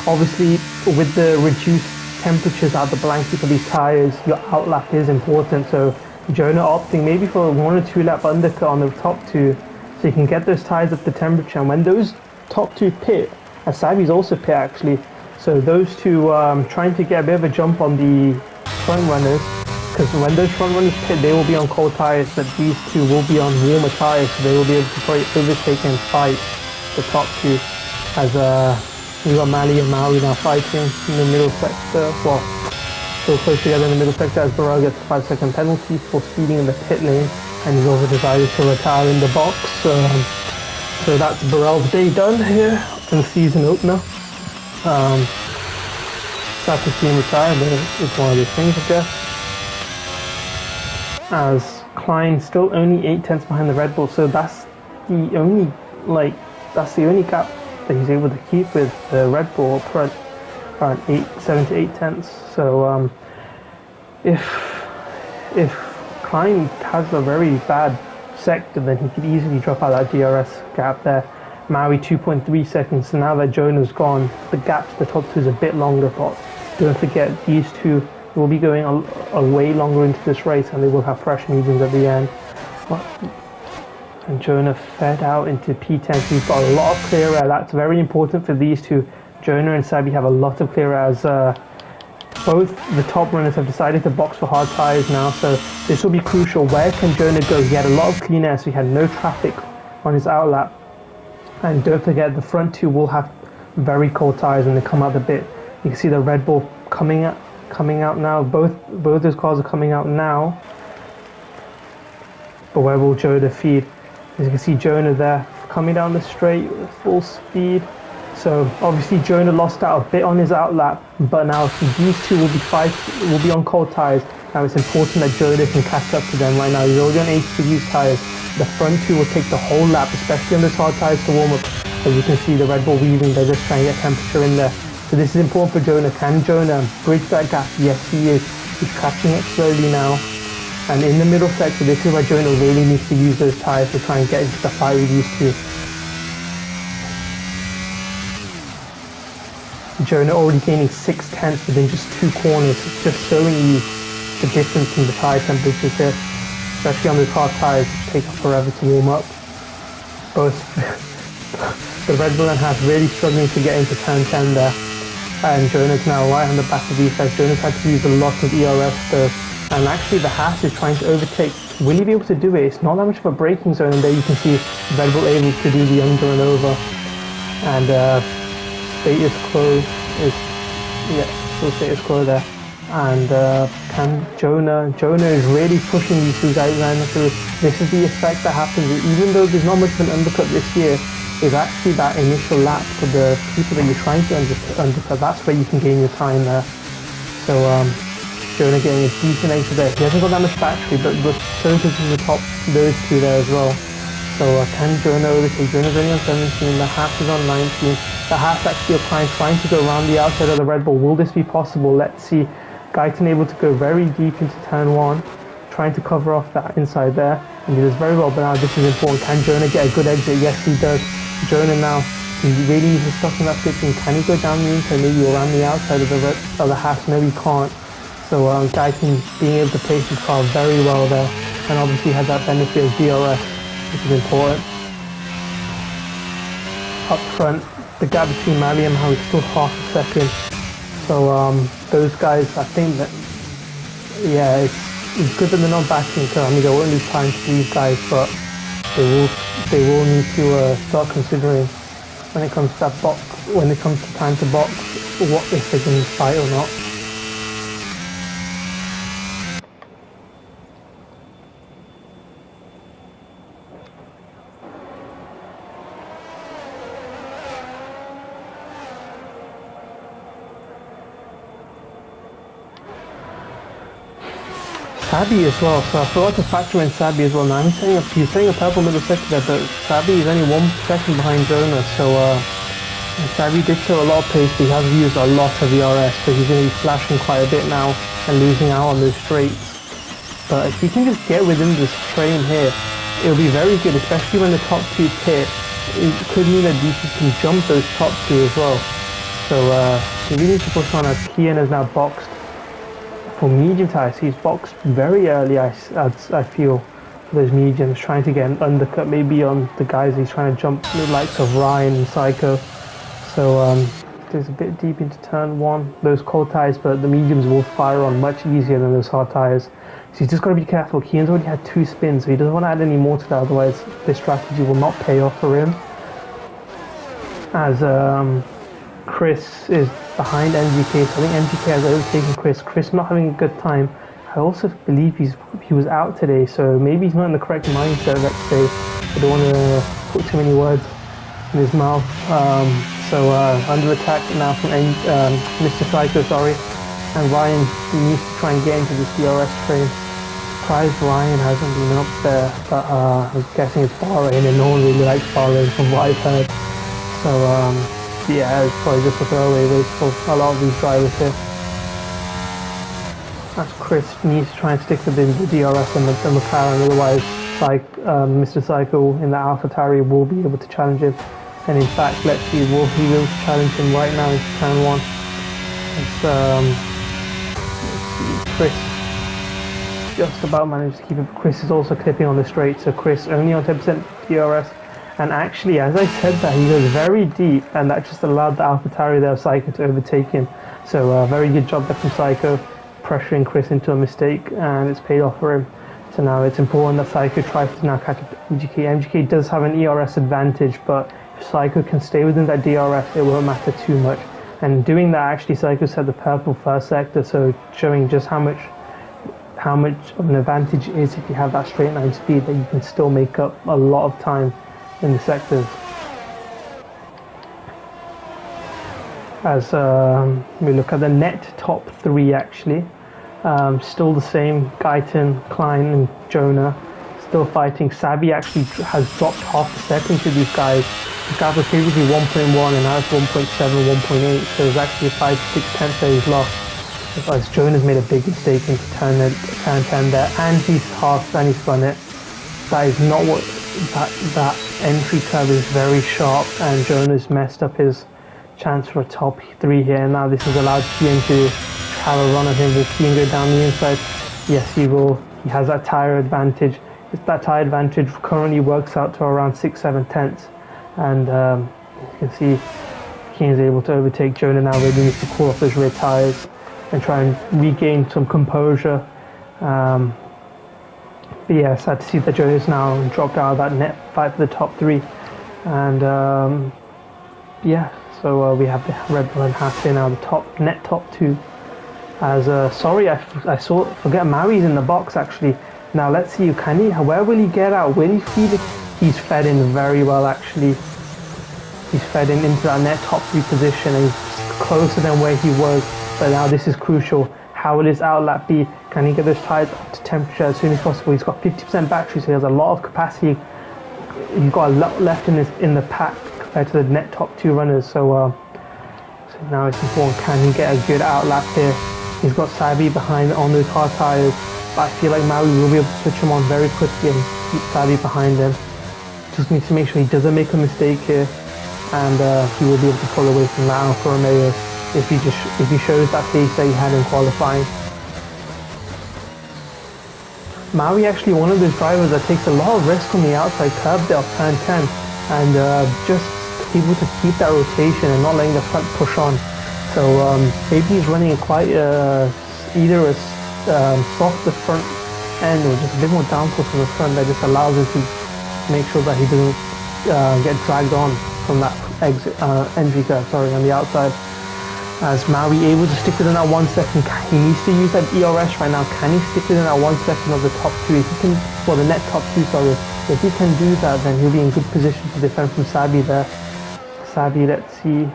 obviously with the reduced temperatures out the blanket for these tyres, your outlap is important. So Jonah opting maybe for a 1 or 2 lap undercut on the top 2, so you can get those tyres up to temperature. And when those top 2 pit, and Sabi's also pit actually, so those two trying to get a bit of a jump on the front runners, because when those front runners pit, they will be on cold tires, but these two will be on warmer tires, so they will be able to probably overtake and fight the top two. As we got Mali and Maui now fighting in the middle sector. Well, so close together in the middle sector as Burrell gets a 5-second penalty for speeding in the pit lane, and he's also decided to retire in the box. So that's Burrell's day done here in the season opener. Sad to see him retire, but it's one of those things, I guess. As Klein still only 8 tenths behind the Red Bull, so that's the only gap that he's able to keep with the Red Bull up front, around 7 to 8 tenths. So if Klein has a very bad sector, then he could easily drop out that DRS gap there. Maui 2.3 seconds, so now that Jonah's gone, the gap to the top two is a bit longer, but don't forget these two will be going a way longer into this race, and they will have fresh mediums at the end. And Jonah fed out into P10, so he's got a lot of clear air. That's very important for these two. Jonah and Sabi have a lot of clear air, as both the top runners have decided to box for hard tyres now, so this will be crucial. Where can Jonah go? He had a lot of clean air, so he had no traffic on his outlap. And don't forget, the front two will have very cold tyres when they come out the bit. You can see the Red Bull coming out now. Both those cars are coming out now. But where will Jonah feed? As you can see, Jonah there coming down the straight with full speed. So obviously Jonah lost out a bit on his outlap, but now these two will be on cold tyres. Now it's important that Jonah can catch up to them right now. He's already on 82 used tyres. The front two will take the whole lap, especially on those hard tyres to warm up. As you can see, the Red Bull weaving, they're just trying to get temperature in there. So this is important for Jonah. Can Jonah bridge that gap? Yes, he is. He's catching up slowly now. And in the middle sector, this is where Jonah really needs to use those tyres to try and get into the fight with these two. Jonah already gaining 6 tenths within just 2 corners, just showing you the difference in the tyre temperatures here, especially on those hard tyres which take forever to warm up. Both the Red Bull and Haas really struggling to get into turn 10 there, and Jonah's now right on the back of these guys. Jonah's had to use a lot of ERS though, and actually the Haas is trying to overtake. Will he be able to do it? It's not that much of a braking zone, and there you can see Red Bull able to do the under and over, and status quo is, still status quo there. And can Jonah is really pushing these two guys around through. This is the effect that happens, even though there's not much of an undercut this year, is actually that initial lap for the people that you're trying to undercut. That's where you can gain your time there. So Jonah getting a decent exit there. He hasn't got that much battery, but so does the top, those two there as well. So can Jonah overtake? Jonah's only on 17, the Haas is on 19. The Haas actually applying, trying to go around the outside of the Red Bull. Will this be possible? Let's see. Guyton able to go very deep into turn 1, trying to cover off that inside there, and he does very well. But now this is important. Can Jonah get a good exit? Yes, he does. Jonah now, he really needs to stop in that 15. Can he go down the inside, maybe around the outside of the Haas? No, he can't. So Guyton being able to place his car very well there, and obviously has that benefit of DRS, which is important. Up front, the gap between Mali and Maui is still half a second. So those guys, I think that, yeah, it's good that they're not backing, because I mean they won't lose time to these guys, but they will need to start considering when it comes to that box, when it comes to time to box, what if they can fight or not. Sabi as well, so I forgot to factor in Sabi as well. Now he's setting a purple middle sector there, but Sabi is only 1 second behind Jonah, so Sabi did show a lot of pace, but he has used a lot of ERS, so he's going to be flashing quite a bit now and losing out on those straights. But if he can just get within this frame here, it'll be very good, especially when the top two pit. It could mean that DC can jump those top two as well. So he really needs to push on, as Kian has now boxed for medium tyres. He's boxed very early, I feel, for those mediums, trying to get an undercut maybe on the guys he's trying to jump, the likes of Ryan and Psycho. So left is a bit deep into turn 1. Those cold tyres, but the mediums will fire on much easier than those hard tyres. So he's just got to be careful. Keane's already had 2 spins, so he doesn't want to add any more to that, otherwise this strategy will not pay off for him. As Chris is behind MGK, so I think MGK has overtaken Chris. Chris not having a good time. I also believe he was out today, so maybe he's not in the correct mindset, let's say. I don't want to put too many words in his mouth. Under attack now from Mr. Psycho, sorry. And Ryan needs to try and get into this DRS train. Surprised Ryan hasn't been up there, but I'm guessing it's Bahrain, and no one really likes Bahrain from what I've heard. So yeah, it's probably just a throwaway race for a lot of these drivers here. As Chris needs to try and stick within the DRS and the McLaren, otherwise Mr. Psycho in the AlphaTauri will be able to challenge him. And in fact, let's see, will he be able to challenge him right now in turn 1? Let's see, Chris just about managed to keep it. Chris is also clipping on the straight, so Chris only on 10% DRS. And actually, as I said that, he goes very deep, and that just allowed the AlphaTauri there of Psycho to overtake him. So very good job there from Psycho, pressuring Chris into a mistake, and it's paid off for him. So now it's important that Psycho tries to now catch MGK. MGK does have an ERS advantage, but if Psycho can stay within that DRS, it won't matter too much. And doing that, actually, Psycho set the purple first sector, so showing just how much of an advantage it is if you have that straight line speed, that you can still make up a lot of time in the sectors. As we look at the net top 3, actually, still the same. Guyton, Klein and Jonah still fighting. Sabi actually has dropped half a second to these guys. The gap was previously 1.1 and now it's 1.7, 1.8, so there's actually a 5-6 tenths that he's lost. As Jonah's made a big mistake into turn 10 there, and he's spun it. That is not what that entry curve is very sharp, and Jonah's messed up his chance for a top 3 here. Now this has allowed Keane to have a run at him. Will Keane go down the inside? Yes, he will. He has that tyre advantage. That tyre advantage currently works out to around 6-7 tenths, and you can see Keane is able to overtake Jonah now. Really needs to cool off those rear tyres and try and regain some composure. But yeah, sad to see that Jonah's now dropped out of that net fight for the top 3. And yeah, so we have the Red Bull and Haas here now, the net top 2. As sorry, I forget Mari's in the box actually. Now let's see, where will he get out? Will he feed it? He's fed in very well actually. He's fed in into that net top 3 position, and he's closer than where he was. But now this is crucial. How will his outlap be? Can he get those tyres up to temperature as soon as possible? He's got 50% battery, so he has a lot of capacity. He's got a lot left in the pack compared to the net top 2 runners. So now it's important. Can he get a good outlap here? He's got Sabi behind on those hard tyres, but I feel like Maui will be able to switch him on very quickly and keep Sabi behind him. Just needs to make sure he doesn't make a mistake here, and he will be able to pull away from that Alfa Romeo if he shows that pace that he had in qualifying. Maui actually one of those drivers that takes a lot of risk on the outside curb there of turn 10, and just able to keep that rotation and not letting the front push on. So maybe he's running quite either a softer front end or just a bit more downforce from the front that just allows him to make sure that he doesn't get dragged on from that entry curve, on the outside. As Maui able to stick within that 1 second, he needs to use that ERS right now. Can he stick within that 1 second of the top 2? If he can, well, the net top 2, sorry. If he can do that, then he'll be in good position to defend from Sabi there. Sabi, let's see.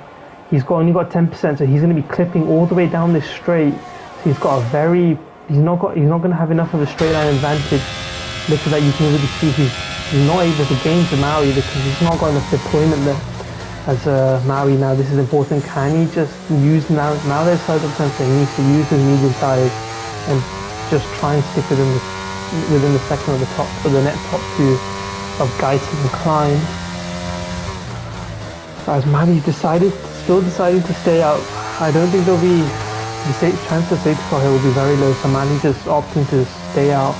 He's only got 10%, so he's going to be clipping all the way down this straight. So he's got he's not going to have enough of a straight line advantage. Look at that, you can really see he's not able to gain to Maui because he's not got enough deployment there. As Maui now, this is important. Can he just use now there's side of sensor, he needs to use his medium tyres and just try and stick within the second of the top for the net top 2 of Guyton and Klein. As Maui still decided to stay out. I don't think there'll be the chance of safety car here will be very low, so Maui just opting to stay out,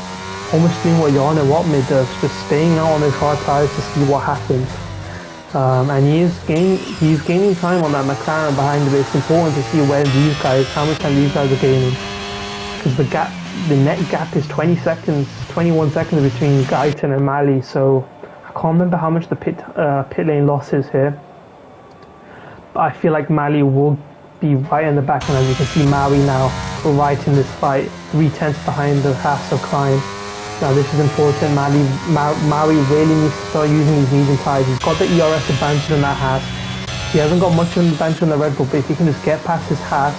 almost doing what Jan and Wattmid does, just staying out on those hard tyres to see what happens. And he's gaining time on that McLaren behind him. But it's important to see how much time these guys are gaining, because the net gap is 20 seconds, 21 seconds between Guyton and Mali. So I can't remember how much the pit lane loss is here. But I feel like Mali will be right in the back, and as you can see, Maui now right in this fight, 3/10 behind the Haas of Klein. Now this is important. Maui really needs to start using these medium tyres. He's got the ERS advantage on that Haas. He hasn't got much of an advantage on the Red Bull, but if he can just get past his Haas,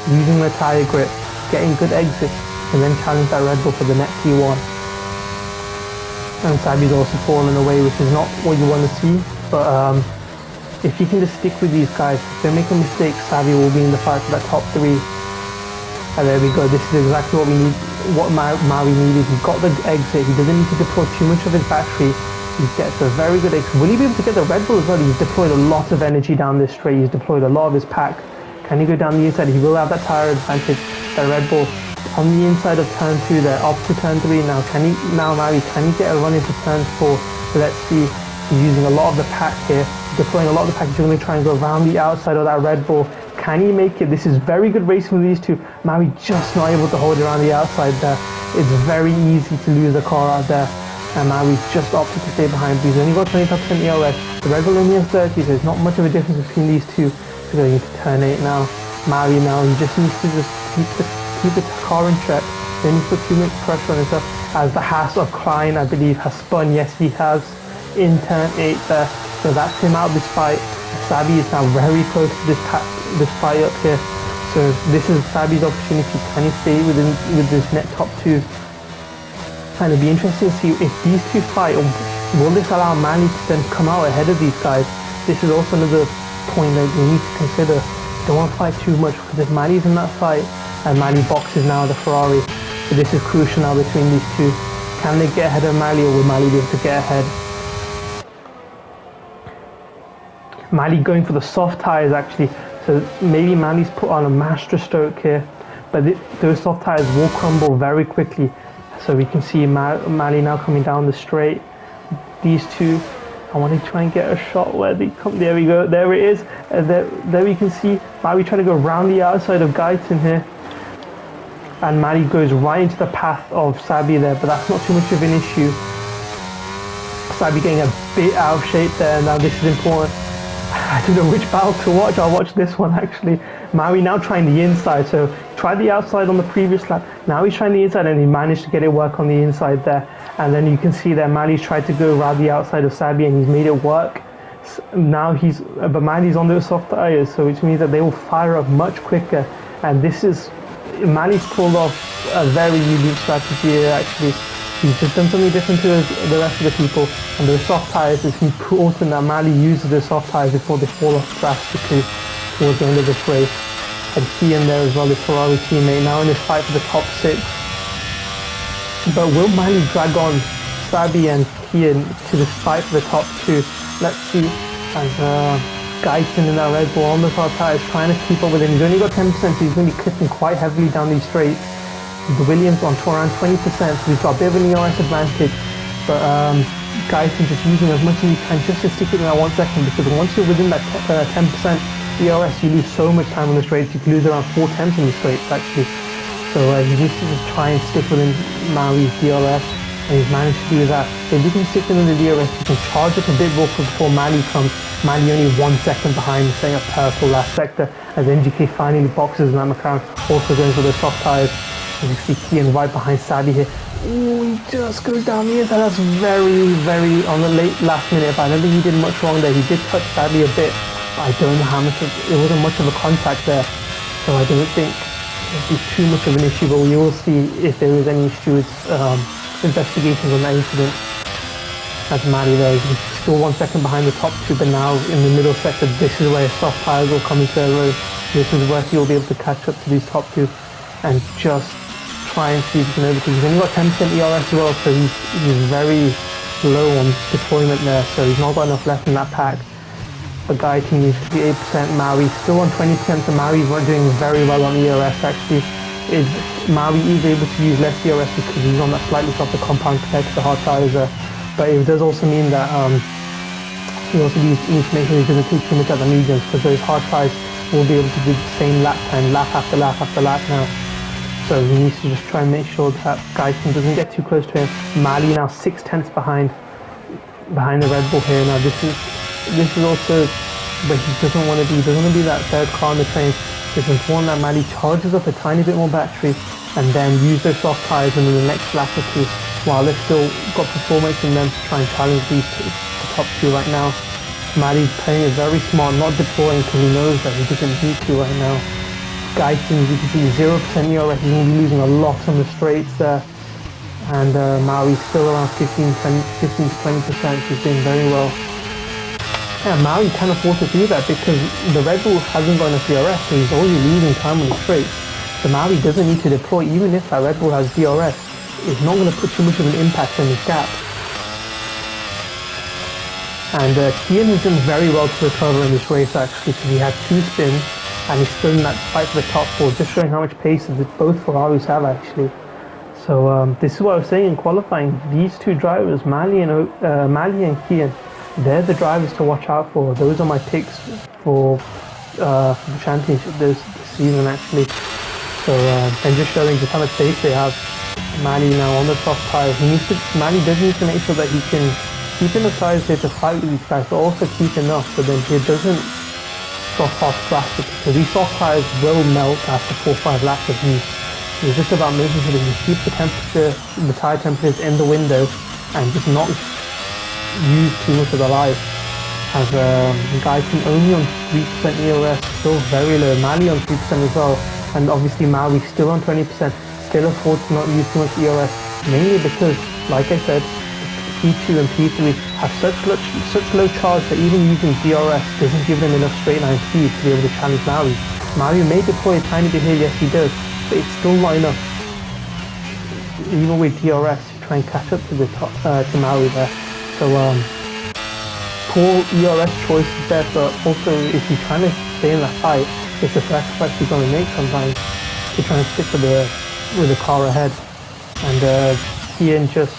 using the tyre grip, getting good exits, and then challenge that Red Bull for the next P1. And Sabi's also fallen away, which is not what you want to see, but if you can just stick with these guys, if they make a mistake, Sabi will be in the fight for that top 3. And there we go, this is exactly what Maui needed. He got the exit, he doesn't need to deploy too much of his battery. He gets a very good exit. Will he be able to get the Red Bull as well? He's deployed a lot of energy down this straight, he's deployed a lot of his pack. Can he go down the inside? He will have that tyre advantage. That Red Bull on the inside of turn 2 there, up to turn 3 now. Maui, can he get a run into turn 4? So let's see. He's using a lot of the pack here, deploying a lot of the pack. He's going to try and go around the outside of that Red Bull. Can he make it? This is very good racing with these two. Maui just not able to hold it around the outside there. It's very easy to lose a car out there. And Maui just opted to stay behind. He's only got 25% ERS. The Red Bull only has 30, so there's not much of a difference between these two. So going into turn 8 now. Maui now, he just needs to just keep the car in check. Then he put too much pressure on himself. As the Haas of Klein, I believe, has spun. Yes, he has. In turn 8 there, so that's him out of this fight. Sabi is now very close to this fight up here, so this is Sabi's opportunity. Can he stay with this net top 2? And it'll be interesting to see if these two fight, or will this allow Mali to then come out ahead of these guys? This is also another point that we need to consider. Don't want to fight too much, because if Mali's in that fight and Mali boxes now the Ferrari, so this is crucial now between these two. Can they get ahead of Mali, or will Mali be able to get ahead? Mali going for the soft tyres actually, so maybe Mali's put on a master stroke here, but those soft tyres will crumble very quickly. So we can see Mali now coming down the straight. These two, I want to try and get a shot where they come. There we go, there it is. There we can see Mali trying to go around the outside of Guyton here. And Mali goes right into the path of Sabi there, but that's not too much of an issue. Sabi getting a bit out of shape there. Now this is important. I don't know which battle to watch. I'll watch this one actually. Maui now trying the inside. So tried the outside on the previous lap. Now he's trying the inside, and he managed to get it work on the inside there. And then you can see that Mali's tried to go around the outside of Sabi, and he's made it work. Now but Mali's on those soft tires, so which means that they will fire up much quicker. And this is Mali's pulled off a very unique strategy here actually. He's just done something different to the rest of the people, and those soft tyres, it's important that Mali uses those soft tyres before they fall off drastically towards the end of this race. And Kian there as well, his Ferrari teammate, now in this fight for the top 6. But will Mali drag on Sabi and Kian to this fight for the top 2? Let's see, as Guyton in that Red Bull on the soft tyres trying to keep up with him. He's only got 10%, so he's going to be clipping quite heavily down these straights. The Williams on to around 20%, so he's got a bit of an ERS advantage, but Guyton just using as much as he can just to stick it in that 1 second, because once you're within that 10% ERS, you lose so much time on the straights. You can lose around 4 tenths on the straights actually. So he needs to just try and stick within Maui's DRS, and he's managed to do that. So if you can stick within the DRS, you can charge up a bit more before Mali comes. Mali only 1 second behind, setting up purple last sector, as NGK finally boxes in that McLaren, also going for the soft tyres. As you see Kian right behind Sabi here. Ooh, he just goes down the inside. That's very, very on the last minute, but I don't think he did much wrong there. He did touch Sabi a bit, but I don't know how much it wasn't much of a contact there. So I don't think it'll be too much of an issue, but we will see if there is any stewards investigations on that incident. That's Mali there. He's still 1 second behind the top 2, but now in the middle sector, this is where his soft tyres will come into their road. This is where he'll be able to catch up to these top 2 and just try and see if he can overtake. He's only got 10% ERS as well, so he's very low on deployment there, so he's not got enough left in that pack. But Guyton needs to be 8%, Maui still on 20%, so Maui's doing very well on ERS actually. Maui is able to use less ERS because he's on that slightly softer compound compared to the hard tyres there. But it does also mean that He also needs to make sure he doesn't take too much at the mediums, because those hard tires will be able to do the same lap time, lap after lap after lap now. So he needs to just try and make sure that Guyton doesn't get too close to him. Mali now 6 tenths behind the Red Bull here. Now this is also where he doesn't want to be. He doesn't want to be that third car on the train. It's important that Mali charges up a tiny bit more battery and then use those soft tires in the next lap or two, while they've still got performance in them to try and challenge the top two right now. Mali's playing it very smart, not deploying because he knows that he doesn't need to right now. Guyton, you can see 0% ERS, he's going to be losing a lot on the straights there. And Maui's still around 15 to 20%, he's doing very well. Yeah, Maui can afford to do that because the Red Bull hasn't got enough DRS, so he's already losing time on the straights. So Maui doesn't need to deploy, even if that Red Bull has DRS. It's not going to put too much of an impact on his gap. And Kian has done very well to recover in this race actually, because he had 2 spins and he's still in that fight for the top 4, just showing how much pace both Ferraris have actually. So this is what I was saying in qualifying. These 2 drivers, Mali and Kian, they're the drivers to watch out for. Those are my picks for the championship this season actually. So and just showing just how much pace they have. Mali now on the soft tires. Mali does need to make sure that he can keep enough tires here to fight with these guys, but also keep enough so then he doesn't drop off drastically, because these soft tires will melt after 4 or 5 laps of use. It's just about making sure that you keep the tire temperatures in the window and just not use too much of the life. As Guyton only on 3% ERS, still very low. Mali on 3% as well, and obviously Maui still on 20%, still afford to not use too much ERS, mainly because, like I said, P2 and P3 have such low charge that even using DRS doesn't give them enough straight line speed to be able to challenge Maui. Maui may deploy a tiny bit here, yes he does, but it's still not enough, even with DRS, to try and catch up to the top, to Maui there. So poor ERS choices there, but also if you're trying to stay in that fight, it's a sacrifice you're going to make sometimes to try and stick with the car ahead. And Kian just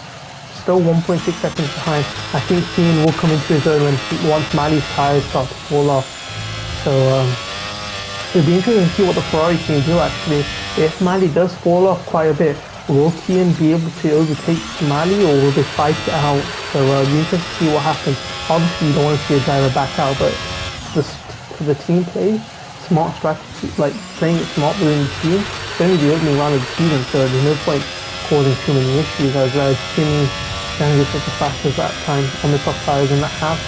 still 1.6 seconds behind. I think Kian will come into his own once Mali's tyres start to fall off. So it'll be interesting to see what the Ferrari team do actually. If Mali does fall off quite a bit, will Kian be able to overtake Mali, or will they fight it out? So it'll be interesting to see what happens. Obviously you don't want to see a driver back out, but for the team play, smart strategy, like playing it smart within the team, it's only the opening round of the season, so there's no point causing too many issues, as Kimi can get such a fast as that time on the soft tyres in that half.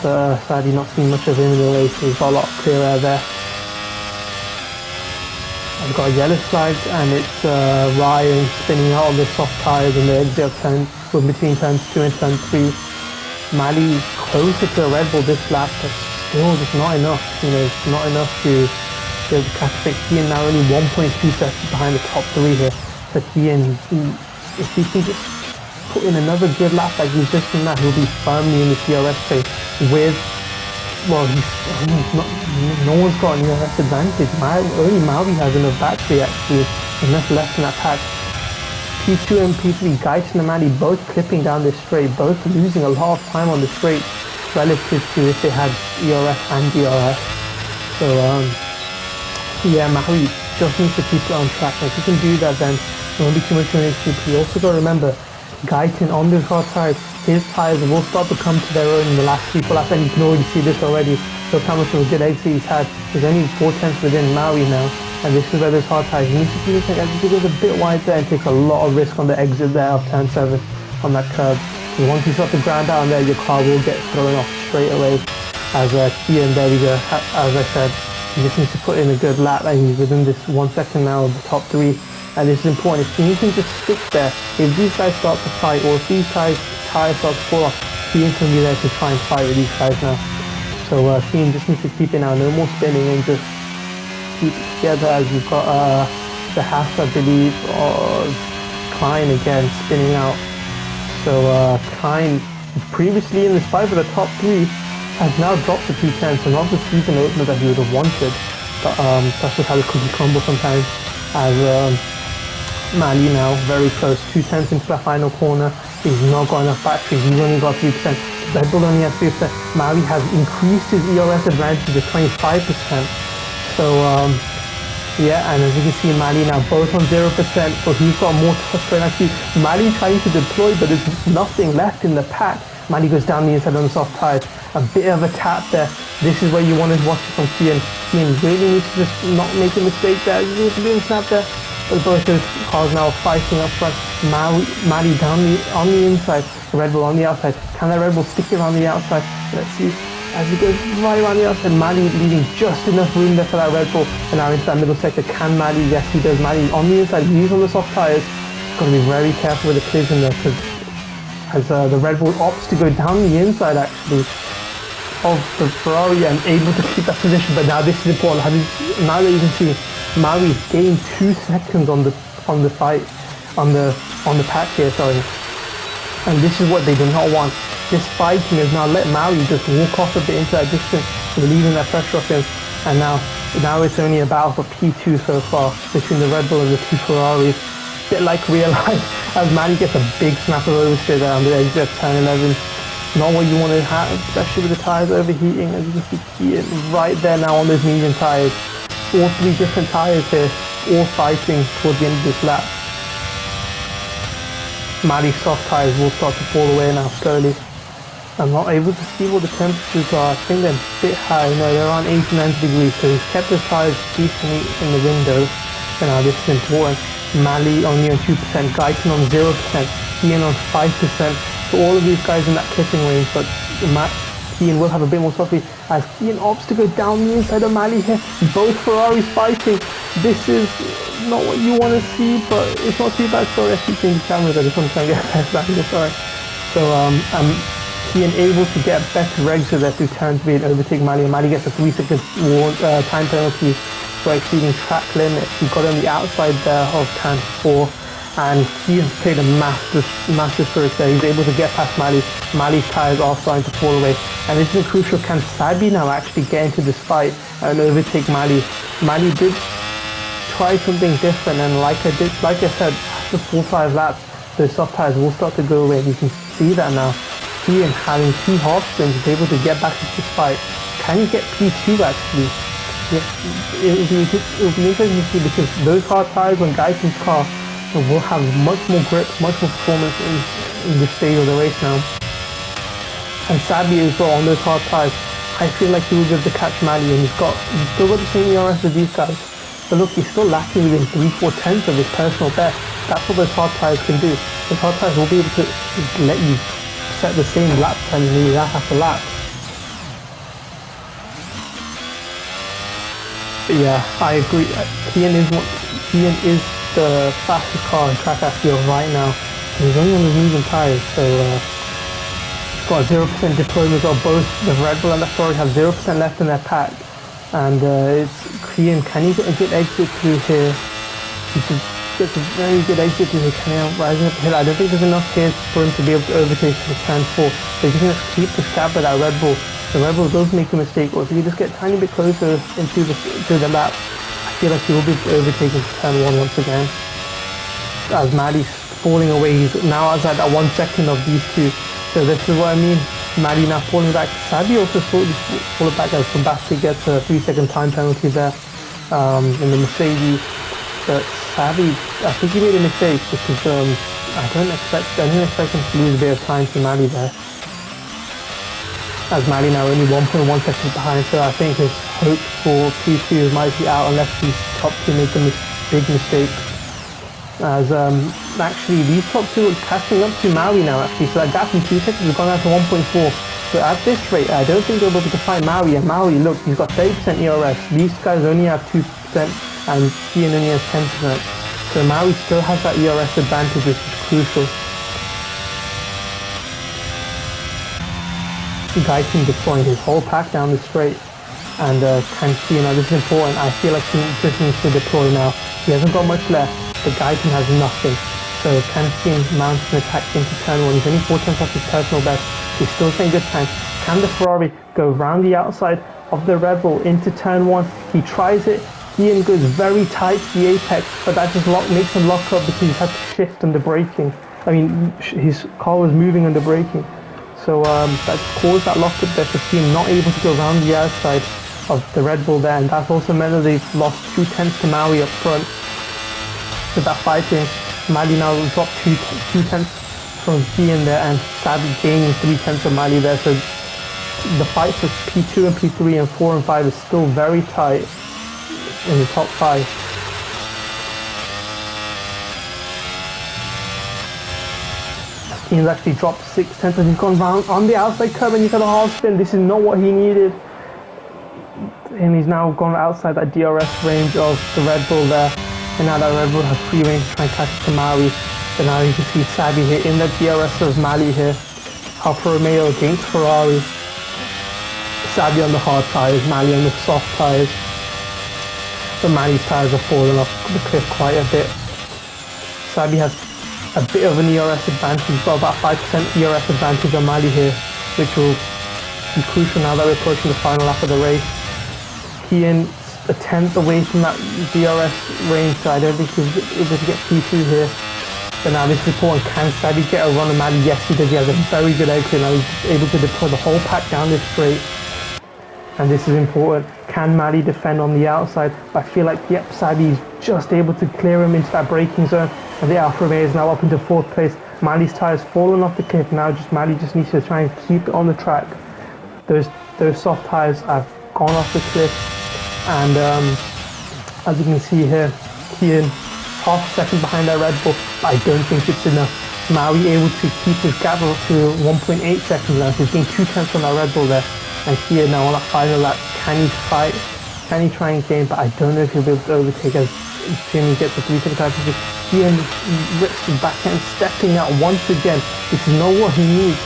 But sadly not seeing much of him in the race, so he's got a lot of clear air there. I've got a yellow flag, and it's Ryan spinning out on the soft tyres in the exit of turn, between turns 2 and turn 3. Mali closer to a Red Bull this lap, but still just not enough, it's not enough to be able to catch up. Kian now only 1.2 seconds behind the top 3 here. So Kian, if he can just put in another good lap like he's just done that, he'll be firmly in the DRS race with, well, no one's got an ERS advantage. Only Maui has enough battery actually, enough left in that pack. P2 and P3, Guyton and Mali both clipping down this straight, both losing a lot of time on the straight relative to if they had ERS and DRS. So yeah, Maui just needs to keep it on track. If he can do that, then it won't be too much of an issue. But you also got to remember, Guyton on those hard tyres, his tyres will start to come to their own in the last 3-4 laps, and you can already see this already. Look how much of a good exit he's had. He's only 4 tenths within Maui now, and this is where those hard tyres, he needs to keep his exit goes a bit wide there and takes a lot of risk on the exit there of turn 7 on that curb. So once you start to ground down there, your car will get thrown off straight away. As Kian, there we go, as I said, he just needs to put in a good lap, and he's within this 1 second now of the top 3. And this is important. If he can just stick there, if these guys start to fight, or if these guys' tires start to fall off, Kian can be there to try and fight with these guys now. So Kian just needs to keep it now, no more spinning, and just keep it together. As you've got the Haas, I believe, or Klein again spinning out. So Klein, previously in this fight for the top 3, has now dropped to 2 tenths, and not the season opener that he would have wanted. But that's just how the cookie crumble sometimes. As Mali now very close, 2 tenths into the final corner. He's not got enough battery, he's only got 3%. Red Bull only has 3%. Maui has increased his ERS advantage to 25%. So, yeah, and as you can see, Mali now both on 0%, so he's got more touchdown actually. Mali trying to deploy, but there's nothing left in the pack. Mali goes down the inside on the soft tires. A bit of a tap there. This is where you want to watch it from Kian. Kian really needs to just not make a mistake there. He needs to be in snap there. But both those cars now fighting up front. Mali down on the inside. Red Bull on the outside. Can that Red Bull stick it on the outside? Let's see. As he goes right around the outside, Mali leaving just enough room there for that Red Bull. And now into that middle sector, can Mali? Yes, he does. Mali on the inside, he's on the soft tyres. Got to be very careful with the collision there, because as the Red Bull opts to go down the inside actually of the Ferrari and able to keep that position. But now this is important. Now that you can see, Mali gained 2 seconds on the fight on the pack here. Sorry, and this is what they do not want. This fighting has now let Maui just walk off a bit into that distance, relieving that pressure off him. And now it's only a battle for P2 so far between the Red Bull and the 2 Ferraris. A bit like real life, as Maui gets a big snap of oversteer there on the exit of turn 11. Not what you want to have, especially with the tyres overheating. As you can see, Kian right there now on those medium tyres. All 3 different tyres here, all fighting towards the end of this lap. Mali's soft tyres will start to fall away now slowly. I'm not able to see what the temperatures are. I think they're a bit high. No, they're around 89 degrees. So he's kept his tyres decently in the window. And now this is important. Mali only on 2%, Guyton on 0%, Kian on 5%. So all of these guys in that clipping range, but Kian will have a bit more softly as Kian opts to go down the inside of Mali here. Both Ferraris fighting. This is not what you want to see, but it's not too bad. Sorry, I keep seeing the cameras. I just want to try and get a best angle. Sorry. So Kian able to get better regs so that through turn 3 and overtake Mali. And Mali gets a 3-second time penalty for exceeding track limit. He got on the outside there of turn 4. And Kian's played a massive trick there. He's able to get past Mali. Mali's tyres are starting to fall away. And this is crucial. Can Sabi now actually get into this fight and overtake Mali? Mali did try something different, and like I said, after 4-5 laps, the soft tyres will start to go away. You can see that now. Kian having 2 half spins is able to get back into this fight. Can he get P2 actually? Yeah, it'll be interesting to see, because those hard tyres on Guyton's car will have much more grip, much more performance in this stage of the race now. And Sabi as well on those hard tyres. I feel like he will be able to catch Mali, and he's still got the same ERS as these guys. But look, he's still lacking within 3-4 tenths of his personal best. That's what those hard tyres can do. Those hard tyres will be able to let you set the same lap time nearly lap after lap. But yeah, I agree. Kian is the fastest car in track I feel right now. And he's only on his medium tyres, so he's got 0% deployment. Both the Red Bull and the Ferrari have 0% left in their pack. And it's Kian. Can he get a good exit through here? He gets a very good exit through here. Can he rising up the hill? I don't think there's enough here for him to be able to overtake the turn 4. So he's going to keep the gap with that Red Bull. The Red Bull does make a mistake, or if he just get a tiny bit closer into the lap, I feel like he will be able to overtake into turn 1 once again. As Mali's falling away, he's now outside that 1 second of these 2. So this is what I mean. Mali now falling back. Sabi also slowly falling back as Sebastian gets a 3-second time penalty there in the Mercedes. But Sabi, I think he made a mistake, because I didn't expect him to lose a bit of time to Mali there. As Mali now only 1.1 seconds behind, so I think his hope for P2 might be out unless these top 2 make a big mistake. As actually these top 2 are catching up to Maui now actually, so that gap in 2 seconds has gone down to 1.4. So at this rate, I don't think they'll be able to fight Maui. And Maui, look, he's got 30% ERS. These guys only have 2%, and Kian only has 10%. So Maui still has that ERS advantage, which is crucial. Guyton deploying his whole pack down the straight, and can Kian, this is important. I feel like he just needs to deploy now. He hasn't got much left. The Guyton has nothing. So can Kian mount an attack into turn 1? He's only 4 tenths off his personal best. He's still saying good time. Can the Ferrari go round the outside of the Red Bull into turn 1? He tries it. Kian goes very tight to the apex, but that just makes him lock up because he's had to shift under braking. I mean, his car was moving under braking. So that caused that lockup there for Team not able to go around the outside of the Red Bull there, and that's also meant that they've lost 2/10 to Maui up front. With that fighting, Mali now dropped 2/10 from Kian there, and sadly gaining 3/10 of Mali there. So the fight for P2 and P3 and 4 and 5 is still very tight in the top 5. Kian's actually dropped 6/10 and he's gone round on the outside curve, and he's got a hard spin. This is not what he needed. And he's now gone outside that DRS range of the Red Bull there. And now that Red Bull has free range to try and catch it to Maui. But now you can see Sabi here in the DRS of Mali here. Alfa Romeo against Ferrari. Sabi on the hard tyres, Mali on the soft tyres. But Mali's tyres are falling off the cliff quite a bit. Sabi has a bit of an ERS advantage. He's got about 5% ERS advantage on Mali here, which will be crucial now that we're approaching the final lap of the race. Kian a tenth away from that DRS range, so I don't think he's able to get P2 here. But now this is important. Can Sabi get a run on Mali? Yes, he does. He has a very good exit. Now he's able to deploy the whole pack down this straight. And this is important. Can Mali defend on the outside? But I feel like, yep, Sabi's just able to clear him into that braking zone. And the Alfa Romeo is now up into 4th place. Mali's tyres fallen off the cliff. Now Mali just needs to try and keep it on the track. Those soft tyres have gone off the cliff. And as you can see here, Kian half a second behind that Red Bull. But I don't think it's enough. Maui able to keep his gap up to 1.8 seconds now. He's getting 2/10 on that Red Bull there. And here now on that final lap, can he fight? Can he try and gain? But I don't know if he'll be able to overtake as Jimmy gets a 3-second advantage. Kian rips his backhand, stepping out once again. This is not what he needs.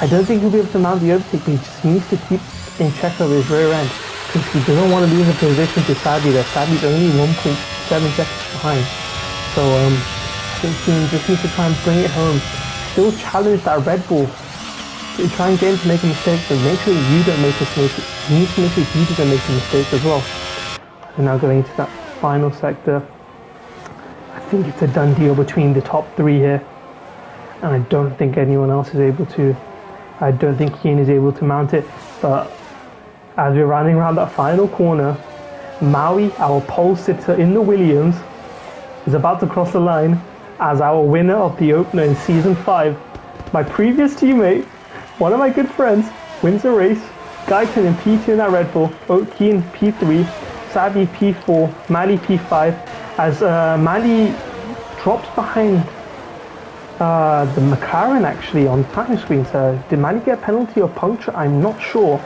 I don't think he'll be able to mount the overtake, but he just needs to keep in check of his rear end. Because he doesn't want to lose a position to Sabi there. Sabi's only 1.7 seconds behind. So I think Kian just needs to try and bring it home. Still challenge that Red Bull. Try and get him to make a mistake, but make sure you don't make a mistake. You need to make sure he doesn't make a mistake as well. We're now going into that final sector. I think it's a done deal between the top 3 here. And I don't think anyone else is able to. I don't think Kian is able to mount it. But as we're running around that final corner, Maui, our pole sitter in the Williams, is about to cross the line as our winner of the opener in Season 5. My previous teammate, one of my good friends, wins the race. Guyton in P2 in that Red Bull, Oki in P3, Sabi P4, Mali P5. As Mali drops behind the McLaren actually on the time screen. So did Mali get a penalty or puncture? I'm not sure.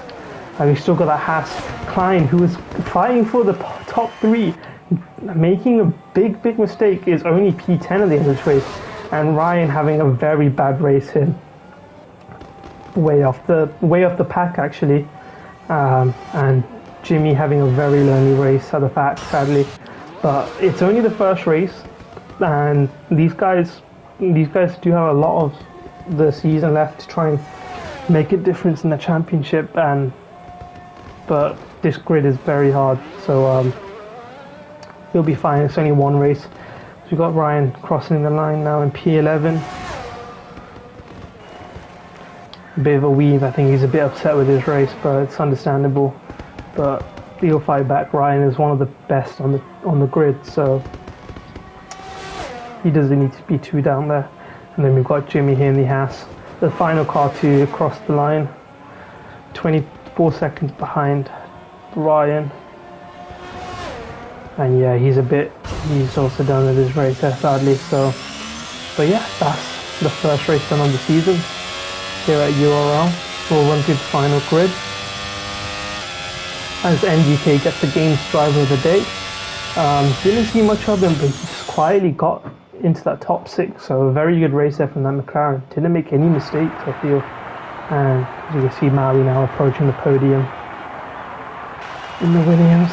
And we still got that Haas Klein who was fighting for the top 3, making a big mistake, is only P10 at the end of this race. And Ryan having a very bad race here. Way off the pack actually, and Jimmy having a very lonely race at the back, sadly. But it's only the first race, and these guys do have a lot of the season left to try and make a difference in the championship. But this grid is very hard, so he'll be fine. It's only one race. So we've got Ryan crossing the line now in P11. Bit of a weave. I think he's a bit upset with his race, but it's understandable. But he'll fight back. Ryan is one of the best on the grid, so he doesn't need to be too down there. And then we've got Jimmy here in the Haas, the final car to cross the line. 24 seconds behind Ryan. And yeah, he's also done with his race there, sadly. So, but yeah, that's the first race done on the season here at URL. We'll run through the final grid as NGK gets the game's driver of the day. Didn't see much of him, but he just quietly got into that top 6, so a very good race there from that McLaren. Didn't make any mistakes, I feel. And as you can see, Maui now approaching the podium in the Williams.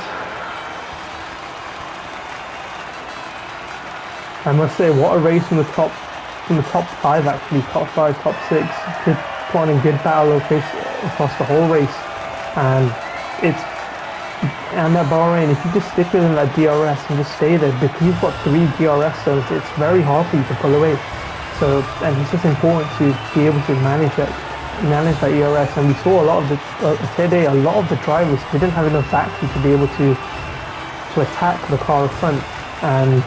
I must say, what a race from the top 5 actually, top 5, top 6. Good, put on a good battle across the whole race. And that Bahrain, if you just stick within that DRS and just stay there, because you've got 3 DRS zones, it's very hard for you to pull away. So, and it's just important to be able to manage that manage that ERS, and we saw a lot of the today. A lot of the drivers didn't have enough battery to be able to attack the car in front, and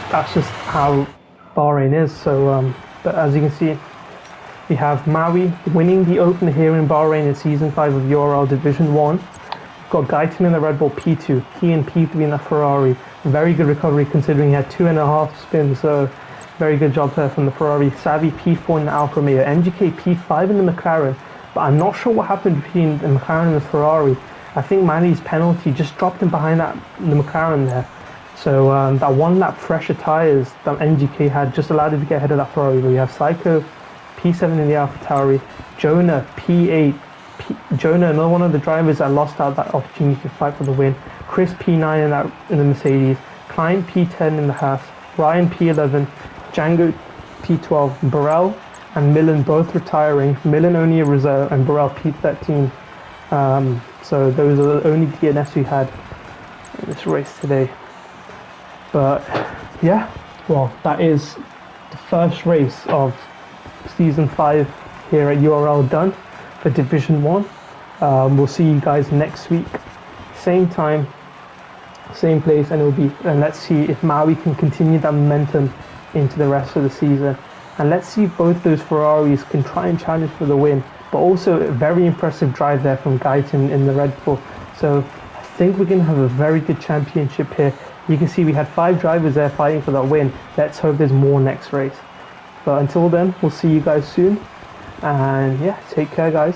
that's just how Bahrain is. So, but as you can see, we have Maui winning the opener here in Bahrain in Season 5 of URL Division 1. We've got Guyton in the Red Bull P2, he in P3 in the Ferrari. Very good recovery considering he had 2.5 spins, so very good job there from the Ferrari. Savi P4 in the Alfa Romeo, MGK P5 in the McLaren, but I'm not sure what happened between the McLaren and the Ferrari. I think Manny's penalty just dropped him behind the McLaren there. So that one lap fresher tyres that MGK had just allowed him to get ahead of that Ferrari. We have Psycho P7 in the AlphaTauri, Jonah P8, Jonah, another one of the drivers that lost out that opportunity to fight for the win. Chris P9 in the Mercedes, Klein P10 in the Haas, Ryan P11, Django P12, Burrell and Millen both retiring. Millen only a reserve and Burrell P13. So those are the only DNFs we had in this race today. But yeah, well, that is the first race of Season 5 here at URL done for Division 1. We'll see you guys next week, same time, same place, and let's see if Maui can continue that momentum into the rest of the season. And let's see if both those Ferraris can try and challenge for the win. But also a very impressive drive there from Guyton in the Red Bull. So I think we're going to have a very good championship here. You can see we had 5 drivers there fighting for that win. Let's hope there's more next race. But until then, we'll see you guys soon. And yeah, take care guys.